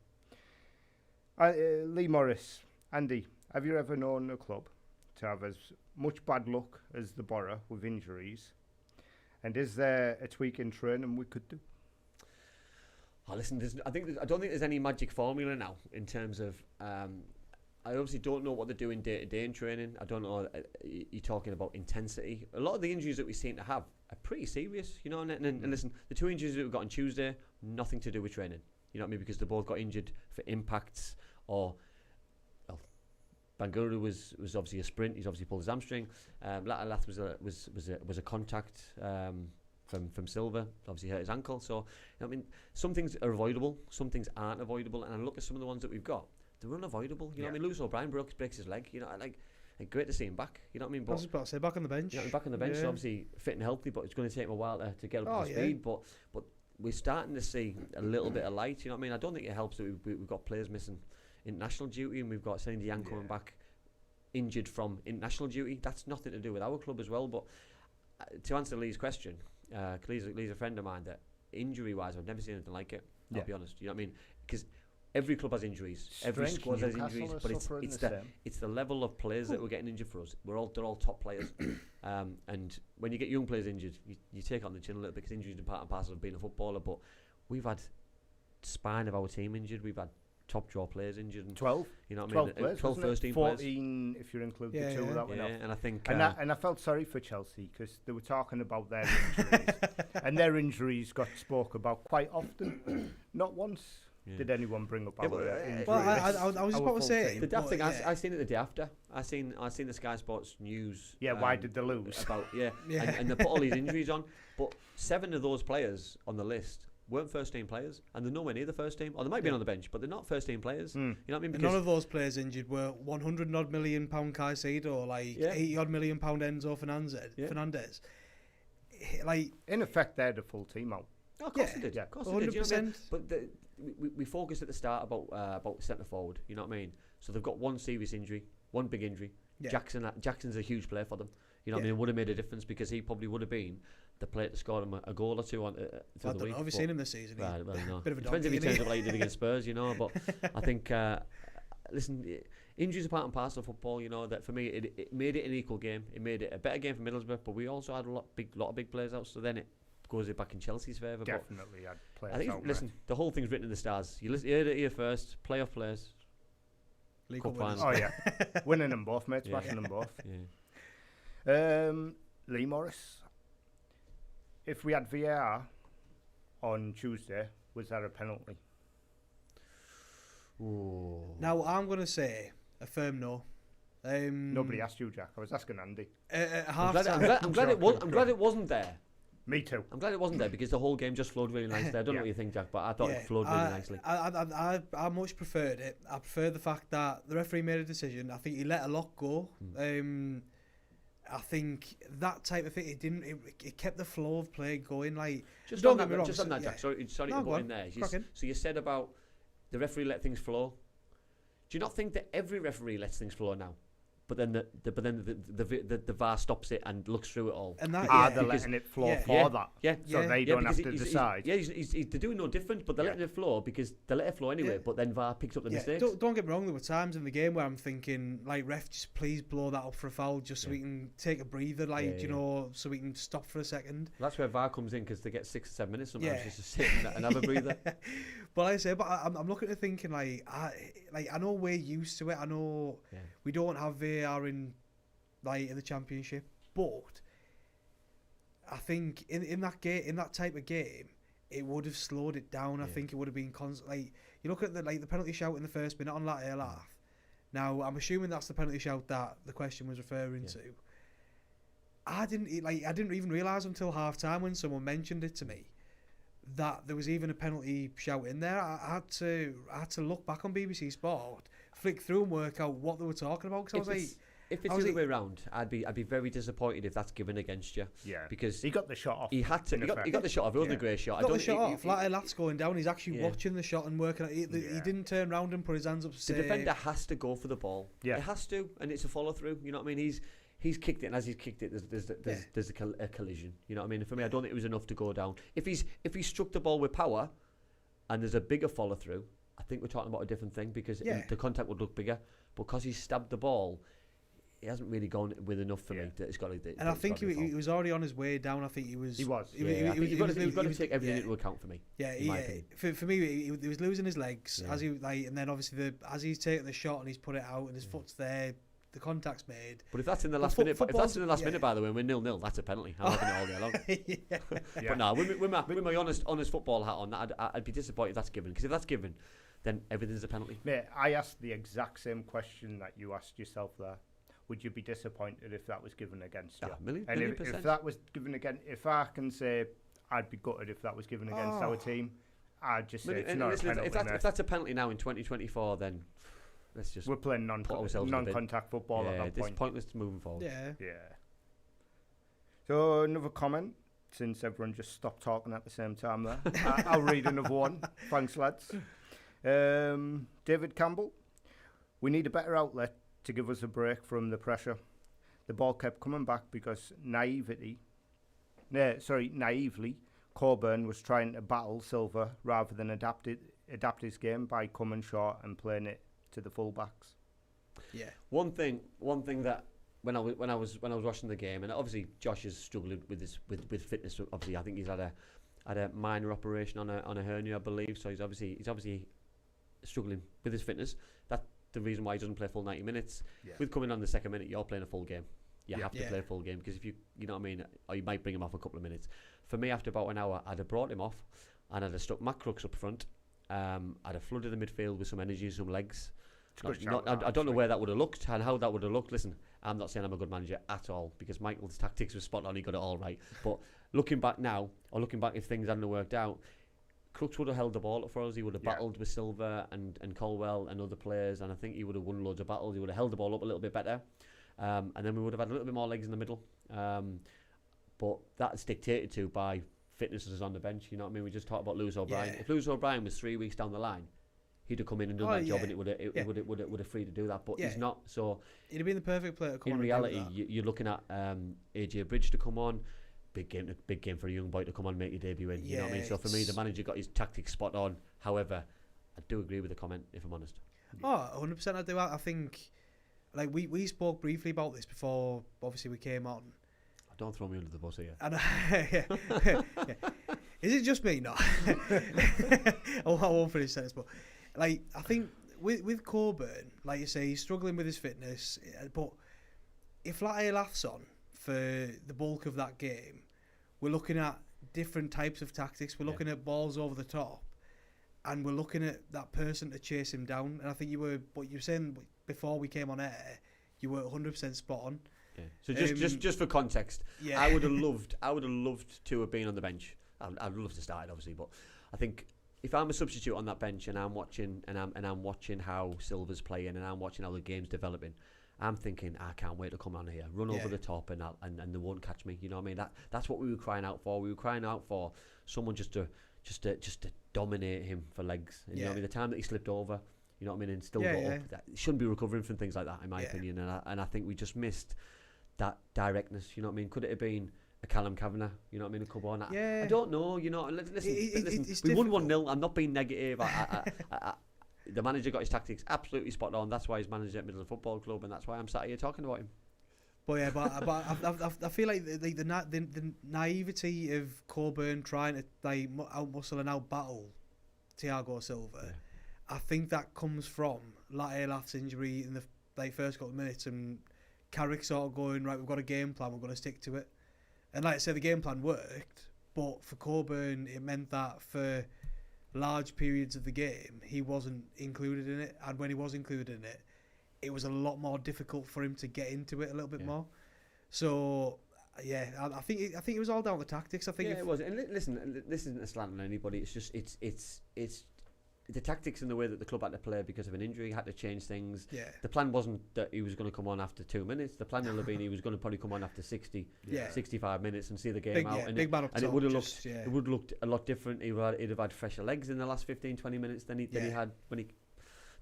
Lee Morris, Andy, have you ever known a club to have as much bad luck as the Boro with injuries? And is there a tweak in training we could do? Oh, listen, I don't think there's any magic formula now in terms of. I obviously don't know what they're doing day to day in training. I don't know. You're talking about intensity. A lot of the injuries that we seem to have are pretty serious, you know. And listen, the 2 injuries that we got on Tuesday, nothing to do with training. You know what I mean? Because they both got injured for impacts or. Bangura was obviously a sprint. He's obviously pulled his hamstring. Latalath was a contact from Silva. Obviously hurt his ankle. So I mean, some things are avoidable, some things aren't avoidable. And I look at some of the ones that we've got. They're unavoidable. You know what I mean? Lewis O'Brien breaks his leg. You know, like great to see him back. You know what I mean? But I was about to say back on the bench. You know, back on the bench, so obviously fit and healthy, but it's going to take him a while to get up to speed. But we're starting to see a little bit of light. You know what I mean? I don't think it helps that we've got players missing international duty, and we've got Celine Dion coming back injured from international duty. That's nothing to do with our club as well. But to answer Lee's question, Lee's a friend of mine that injury-wise, I've never seen anything like it. I'll be honest. You know what I mean? Because every club has injuries. Every squad has injuries, but it's the level of players that we're getting injured for us. They're all top players, and when you get young players injured, you take on the chin a little bit because injuries are part and parcel of being a footballer. But we've had spine of our team injured. We've had top draw players injured. And 12. You know what 12 I mean? players, 12 first team 14 players. if you include the two that went off. And I think and I felt sorry for Chelsea because they were talking about their injuries, and their injuries got spoke about quite often. Not once did anyone bring up our injuries. Well, I was just about to say the daft thing. I seen it the day after. I seen the Sky Sports news. Yeah, why did they lose? About and they put all these injuries on, but 7 of those players on the list weren't first team players, and they're nowhere near the first team, or they might be on the bench, but they're not first team players. You know what I mean? Because none of those players injured were 100 odd million pound Caicedo or like 80 odd million pound Enzo Fernandez. Like in effect, they're the full team out. Oh, of course they did. Yeah, of course 100%. they did. You know what I mean? But we focused at the start about centre forward. You know what I mean? So they've got one serious injury, one big injury. Yeah. Jackson's a huge player for them. You know what I mean? It would have made a difference because he probably would have been the player to score him a goal or two on through the week. Have you seen him this season? Right, well, no. Bit of a depends if he turns up like he did against Spurs, you know. But I think, listen, injuries are part and parcel of football. You know that for me, it made it an equal game. It made it a better game for Middlesbrough, but we also had a lot of big players out. So then it goes back in Chelsea's favour. Definitely had players I think, out. Listen, the whole thing's written in the stars. You heard it here first. Playoff players. League Cup final. Oh yeah, winning them both, mate. Smashing them both. Yeah. Lee Morris. If we had VAR on Tuesday, was that a penalty? Ooh. Now I'm going to say a firm no. Nobody asked you, Jack. I was asking Andy. I'm glad it wasn't there. Me too. I'm glad it wasn't there because the whole game just flowed really nicely. I don't know what you think, Jack, but I thought it flowed really nicely. I much preferred it. I preferred the fact that the referee made a decision. I think he let a lot go. I think that type of thing, it kept the flow of play going. Like, just on that, Jack. Sorry to put in there. So you said about the referee let things flow. Do you not think that every referee lets things flow now? But then the VAR stops it and looks through it all. And that, they're letting it flow for that. Yeah. So they don't have to decide. They're doing no different, but they're letting it flow because they let it flow anyway. But then VAR picks up the mistakes. Don't get me wrong. There were times in the game where I'm thinking, like, ref, just please blow that up for a foul, just so we can take a breather, so we can stop for a second. That's where VAR comes in because they get 6 or 7 minutes sometimes just to sit and have a breather. But like I say, I'm looking at thinking I know we're used to it. I know we don't have VAR in the Championship, but I think in that type of game, it would have slowed it down. I think it would have been constant. Like, you look at the penalty shout in the first minute on Latalath. Now I'm assuming that's the penalty shout that the question was referring to. I didn't even realise until half time when someone mentioned it to me that there was even a penalty shout in there. I had to look back on BBC Sport, flick through and work out what they were talking about, because if it's the other way around, I'd be very disappointed if that's given against you. Yeah, because he got the shot off. He had to. He got the shot off. It wasn't a great shot. He got the shot off. Lat's going down. He's actually watching the shot and working. He didn't turn around and put his hands up. The defender has to go for the ball. Yeah, it has to, and it's a follow through. You know what I mean? He's kicked it, and as he's kicked it, there's a collision. You know what I mean? And for me, I don't think it was enough to go down. If he struck the ball with power, and there's a bigger follow through, I think we're talking about a different thing because the contact would look bigger. Because he stabbed the ball, he hasn't really gone with enough for me. That it's got to. And I think he was already on his way down. I think he was. He was. You've got to take everything into account for me. Yeah, for me, he was losing his legs as he and then obviously as he's taken the shot and he's put it out and his foot's there. The contact's made. But if that's in the last minute, by the way, we're 0-0. That's a penalty. I'm having it all day long. But no, with my honest football hat on, I'd be disappointed if that's given. Because if that's given, then everything's a penalty. Mate, I asked the exact same question that you asked yourself there. Would you be disappointed if that was given against you? Million if that was given again, if I can say I'd be gutted if that was given against our team, I'd just say it's not a penalty. If that's a penalty now in 2024, then. We're playing non-contact football at that point. It's pointless moving forward. Yeah. So another comment, since everyone just stopped talking at the same time there. I'll read another one. Thanks, lads. David Campbell. We need a better outlet to give us a break from the pressure. The ball kept coming back because naively, Coburn was trying to battle Silva rather than adapt his game by coming short and playing it to the fullbacks. Yeah. One thing that when I was watching the game, and obviously Josh is struggling with fitness. Obviously, I think he's had a minor operation on a hernia, I believe. So he's obviously struggling with his fitness. That's the reason why he doesn't play full 90 minutes. Yeah. With coming on the second minute, you're playing a full game. You have to play a full game because if you know what I mean, or you might bring him off a couple of minutes. For me, after about an hour, I'd have brought him off, and I'd have stuck Matt Crooks up front. I'd have flooded the midfield with some energy, some legs. I don't know where that would have looked and how that would have looked. Listen, I'm not saying I'm a good manager at all because Michael's tactics was spot on. He got it all right. But looking back now, or looking back if things hadn't worked out, Crooks would have held the ball up for us. He would have battled with Silva and Colwell and other players, and I think he would have won loads of battles. He would have held the ball up a little bit better, and then we would have had a little bit more legs in the middle. But that's dictated to by fitnesses on the bench. You know what I mean? We just talked about Lewis O'Brien. If Lewis O'Brien was 3 weeks down the line, he'd have come in and done that job, and it would have free to do that. But he's not. So he'd have been the perfect player to come on. In reality, you're looking at AJ Bridge to come on. Big game for a young boy to come on and make your debut in. You know what I mean? So for me, the manager got his tactics spot on. However, I do agree with the comment, if I'm honest. 100% I do. I think, like we spoke briefly about this before. Obviously, we came on. Don't throw me under the bus here. And, Is it just me? No. I won't finish sentence, but like I think with Coburn, like you say, he's struggling with his fitness. But if Latte laughs on for the bulk of that game, we're looking at different types of tactics. We're looking at balls over the top, and we're looking at that person to chase him down. And I think what you were saying before we came on air, you were 100% spot on. Yeah. So just for context, I would have loved to have been on the bench. I'd love to start it, obviously, but I think if I'm a substitute on that bench and I'm watching how Silva's playing and I'm watching how the game's developing, I'm thinking I can't wait to come on here, run over the top, and they won't catch me. You know what I mean? That's what we were crying out for. We were crying out for someone just to dominate him for legs. And you know what I mean? The time that he slipped over, you know what I mean, and still got up. That, he shouldn't be recovering from things like that, in my opinion. And I think we just missed that directness. You know what I mean? Could it have been a Callum Kavanagh, you know what I mean, a couple on? I don't know, you know. Listen, we won 1-0. I'm not being negative. The manager got his tactics absolutely spot on. That's why he's manager at Middlesbrough Football Club, and that's why I'm sat here talking about him. But I feel like the naivety of Coburn trying to like out-muscle and out-battle Thiago Silva, I think that comes from Latte Laugh's injury in the first couple of minutes, and Carrick sort of going, right, we've got a game plan, we're going to stick to it. And like I said, the game plan worked, but for Coburn, it meant that for large periods of the game, he wasn't included in it. And when he was included in it, it was a lot more difficult for him to get into it a little bit more. So, I think it was all down to tactics. I think it was. And listen, this isn't a slant on anybody. It's just it's the tactics and the way that the club had to play because of an injury, had to change things. Yeah. The plan wasn't that he was going to come on after 2 minutes. The plan would have been he was going to probably come on after 65 minutes and see the game out. And it would have looked it would have looked a lot different. He'd have had fresher legs in the last 15-20 minutes than he had when he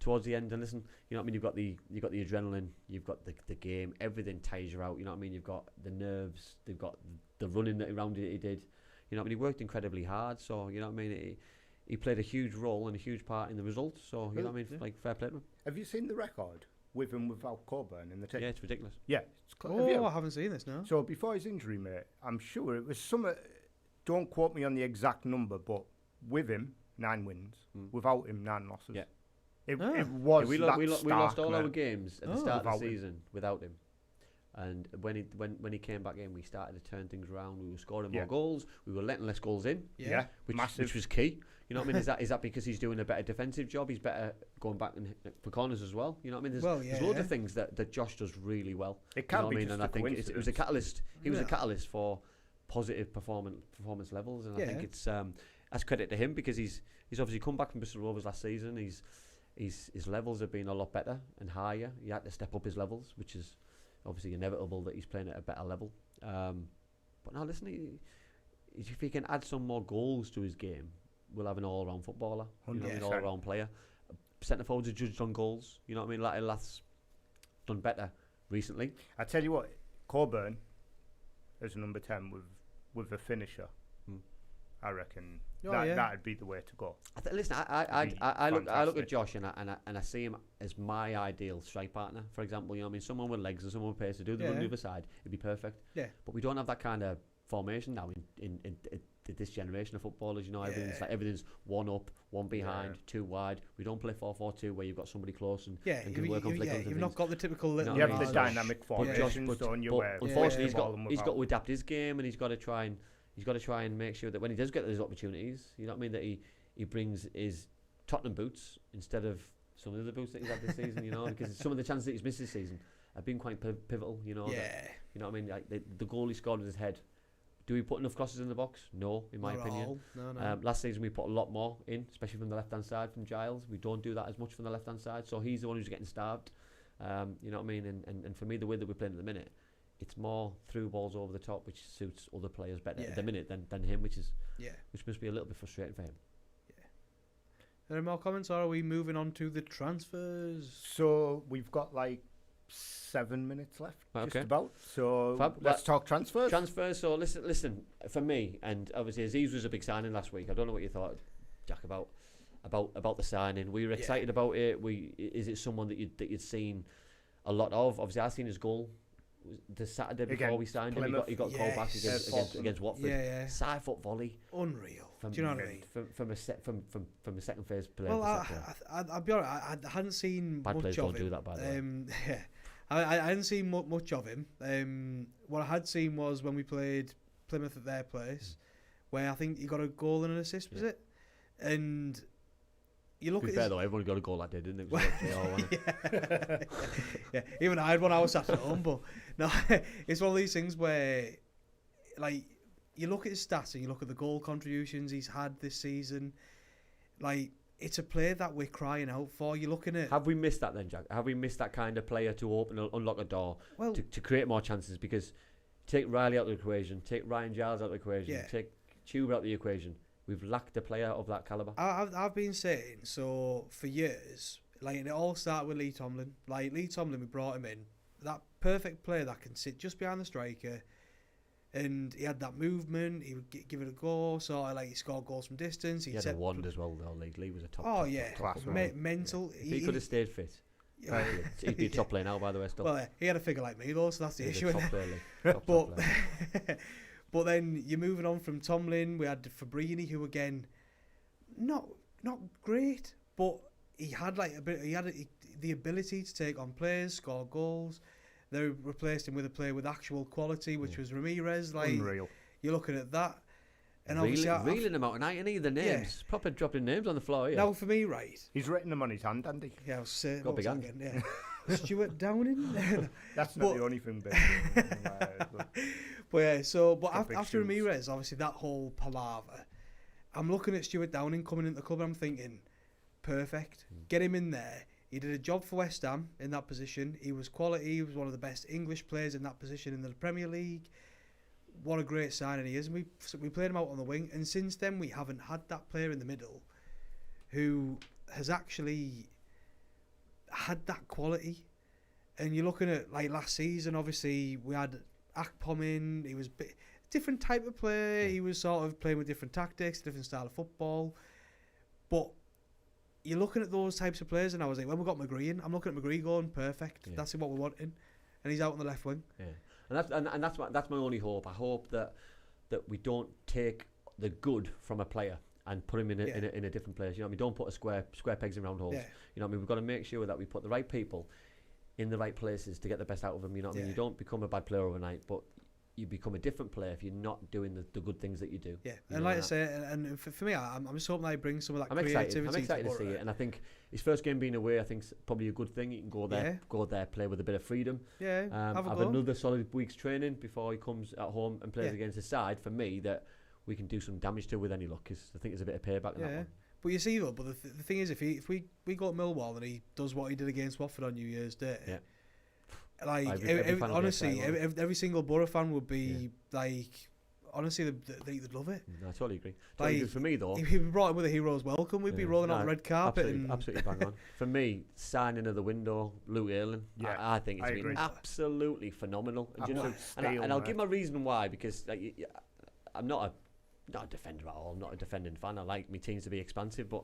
towards the end. And listen, you know what I mean, you've got the adrenaline, you've got the game, everything tires you out, you know what I mean, you've got the nerves, they've got the running that around it he did. You know what I mean, he worked incredibly hard, so you know what I mean, he played a huge role and a huge part in the result, so you know what I mean, like fair play to him. Have you seen the record with and without Coburn in the team. Yeah, it's ridiculous. Yeah. It's Oh, I haven't seen this now. So before his injury, mate, I'm sure it was some. Don't quote me on the exact number, but with him, 9 wins. Without him, 9 losses. Yeah. It was we lost all our games at the start of the Without him. season without him. And when he came back in, we started to turn things around. We were scoring more goals. We were letting less goals in. Yeah. Which was key. You know what I mean? Is that because he's doing a better defensive job? He's better going back and for corners as well. You know what I mean? There's loads of things that Josh does really well. It can't be just and I think it was a catalyst. He was a catalyst for positive performance levels, and I think it's that's credit to him because he's obviously come back from Bristol Rovers last season. His levels have been a lot better and higher. He had to step up his levels, which is obviously inevitable that he's playing at a better level. But now listen, if he can add some more goals to his game, we'll have an all-round footballer, an all-round player. Centre forwards are judged on goals. You know what I mean? Lath's done better recently. I tell you what, Coburn as a number 10 with a finisher. I reckon that'd be the way to go. Listen, I look at Josh and I see him as my ideal strike partner. For example, you know what I mean, someone with legs and someone with pace to do the run on the other side. It'd be perfect. Yeah. But we don't have that kind of formation now in this generation of footballers. You know, everything's one up, one behind, two wide. We don't play 4-4-2 where you've got somebody close and can work on flick-ons. You've not got the typical little. You have the dynamic formations, don't you? But unfortunately, he's got to adapt his game, and he's got to try and make sure that when he does get those opportunities, you know what I mean, that he brings his Tottenham boots instead of some of the boots that he's had this season, you know, because some of the chances that he's missed this season have been quite pivotal, you know. You know what I mean? Like the goal he scored with his head. Do we put enough crosses in the box? No, in my opinion. No. Last season we put a lot more in, especially from the left-hand side from Giles. We don't do that as much from the left-hand side, so he's the one who's getting starved. You know what I mean? And for me, the way that we're playing at the minute, it's more through balls over the top, which suits other players better at the minute than him, which must be a little bit frustrating for him. Any more comments, or are we moving on to the transfers? So we've got like 7 minutes left, just about. So let's talk transfers. So listen. For me, and obviously Aziz was a big signing last week. I don't know what you thought, Jack, about the signing. We were excited about it. Is it someone that you'd seen a lot of? Obviously, I seen his goal the Saturday before we signed him. He got called back against Watford. Side foot volley, unreal. Do you know what I mean? From a second phase player. Well, I'll be honest. I hadn't seen bad much players of don't him. do that, by the way. I hadn't seen much of him. What I had seen was when we played Plymouth at their place, where I think he got a goal and an assist, was it? And you look at fair though, everyone got a goal that day, didn't it? Yeah, even I had one. I was sat at home, but no, it's one of these things where, like, you look at his stats and you look at the goal contributions he's had this season, like. It's a player that we're crying out for. You're looking at... Have we missed that then, Jack? Have we missed that kind of player to unlock a door, to create more chances? Because take Riley out of the equation, take Ryan Giles out of the equation, take Tuber out of the equation. We've lacked a player of that calibre. I've been saying, so for years, like, and it all started with Lee Tomlin. Like, Lee Tomlin, we brought him in. That perfect player that can sit just behind the striker. And he had that movement. He would give it a go. Sort of like he scored goals from distance. He had a wand as well. Though Lee was a top. Oh yeah, class. Mental. If he could have stayed fit, he'd be a top player now. By the way, still. Well, he had a figure like me though, so that's the issue. Top but then you're moving on from Tomlin. We had Fabrini, who again, not great, but he had the ability to take on players, score goals. They replaced him with a player with actual quality, which was Ramirez. Like, unreal. You're looking at that. And reeling them out tonight, and the names. Proper dropping names on the floor, Now, for me, right. He's written them on his hand, hasn't he? Yeah, I was saying. Got big hand. Yeah. Stuart Downing. That's not the only thing. But after Ramirez, obviously, that whole palaver, I'm looking at Stuart Downing coming into the club, and I'm thinking, perfect. Get him in there. He did a job for West Ham in that position. He was quality. He was one of the best English players in that position in the Premier League. What a great signing he is. And we played him out on the wing. And since then, we haven't had that player in the middle who has actually had that quality. And you're looking at, like, last season, obviously, we had Akpom in. He was a different type of player. He was sort of playing with different tactics, different style of football. But you're looking at those types of players, and I was like, when we got McGree in, I'm looking at McGree going perfect. Yeah. That's what we're wanting, and he's out on the left wing. Yeah, and that's my only hope. I hope that we don't take the good from a player and put him in a different place. You know what I mean? Don't put a square pegs in round holes. Yeah. You know what I mean? We've got to make sure that we put the right people in the right places to get the best out of them. You know what I mean? You don't become a bad player overnight, but you become a different player if you're not doing the good things that you do. Yeah, and like I say, and for me, I'm just hoping I bring some of that creativity. I'm excited to see it, and I think his first game being away, I think is probably a good thing. He can go there, play with a bit of freedom. Yeah, have another solid week's training before he comes at home and plays against a side for me that we can do some damage to with any luck. Because I think there's a bit of payback in that one. But you see, though, the thing is, if we go to Millwall and he does what he did against Watford on New Year's Day. Yeah. Like honestly, every single Boro fan would be like, honestly, they'd love it. No, I totally agree. Like, for me though, if we brought him with a hero's welcome, we'd be rolling out the red carpet. Absolutely bang on. For me, signing of the window, Luke Ayling, I think it's been absolutely phenomenal. And I'll give my reason why, because I'm not a defender at all. I'm not a defending fan. I like my teams to be expansive, but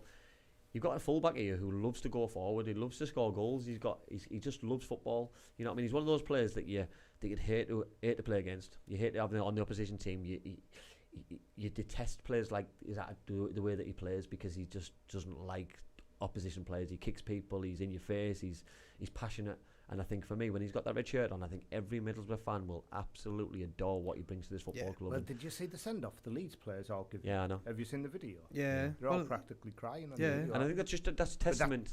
you've got a fullback here who loves to go forward. He loves to score goals. He just loves football. You know what I mean? He's one of those players that you'd hate to play against. You hate to have him on the opposition team. You detest players like the way that he plays, because he just doesn't like opposition players. He kicks people. He's in your face. He's passionate. And I think for me, when he's got that red shirt on, I think every Middlesbrough fan will absolutely adore what he brings to this football club. Well, did you see the send-off the Leeds players all give? Yeah, I know. Have you seen the video? Yeah. They're all practically crying on the video. And I think that's testament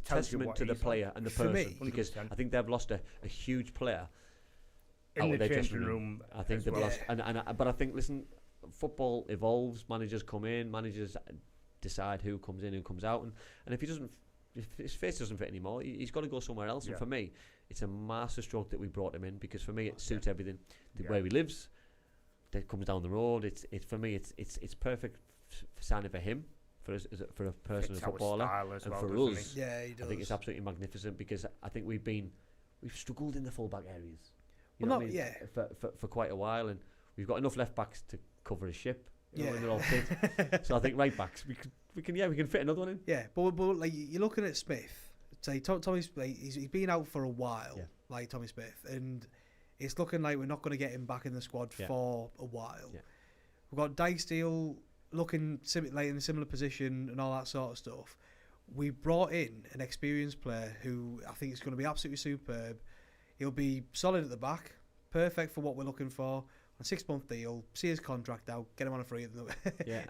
to the player and the person, because I think they've lost a huge player in the changing room. I think they've lost, but I think, listen, football evolves. Managers come in, managers decide who comes in, who comes out, and if his face doesn't fit anymore, he's got to go somewhere else. And for me, it's a master stroke that we brought him in, because for me it suits everything. Where he lives, that comes down the road. It's for me it's perfect signing for him, for a person, a footballer, and for us. Yeah, he does. I think it's absolutely magnificent, because I think we've struggled in the fullback areas. For quite a while, and we've got enough left backs to cover a ship. You know, when they're all fit. So I think right backs we can fit another one in. Yeah, but like, you're looking at Smith. Say Tommy, he's been out for a while, like Tommy Smith, and it's looking like we're not going to get him back in the squad for a while. Yeah. We've got Dijksteel looking like in a similar position and all that sort of stuff. We brought in an experienced player who I think is going to be absolutely superb. He'll be solid at the back, perfect for what we're looking for. A 6-month deal, see his contract out, get him on a free in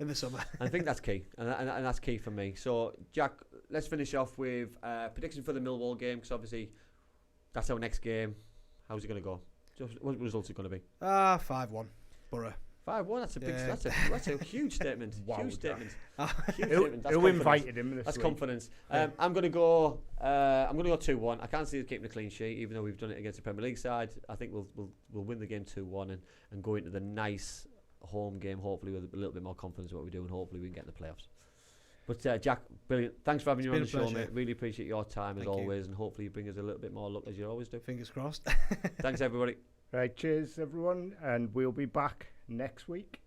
the summer. I think that's key, and that's key for me. So, Jack, let's finish off with prediction for the Millwall game, because obviously that's our next game. How's it going to go? What results are going to be? 5-1, Boro. 5-1. That's a big. That's a huge statement. Wow, huge statement. Who invited him? That's confidence. I'm going to go 2-1. I can't see us keeping a clean sheet, even though we've done it against the Premier League side. I think we'll win the game 2-1 and go into the nice home game, hopefully with a little bit more confidence in what we do, and hopefully we can get in the playoffs. But Jack, brilliant. Thanks for having me on the show, mate. Really appreciate your time as always, and hopefully you bring us a little bit more luck as you always do. Fingers crossed. Thanks, everybody. Right, cheers everyone, and we'll be back next week.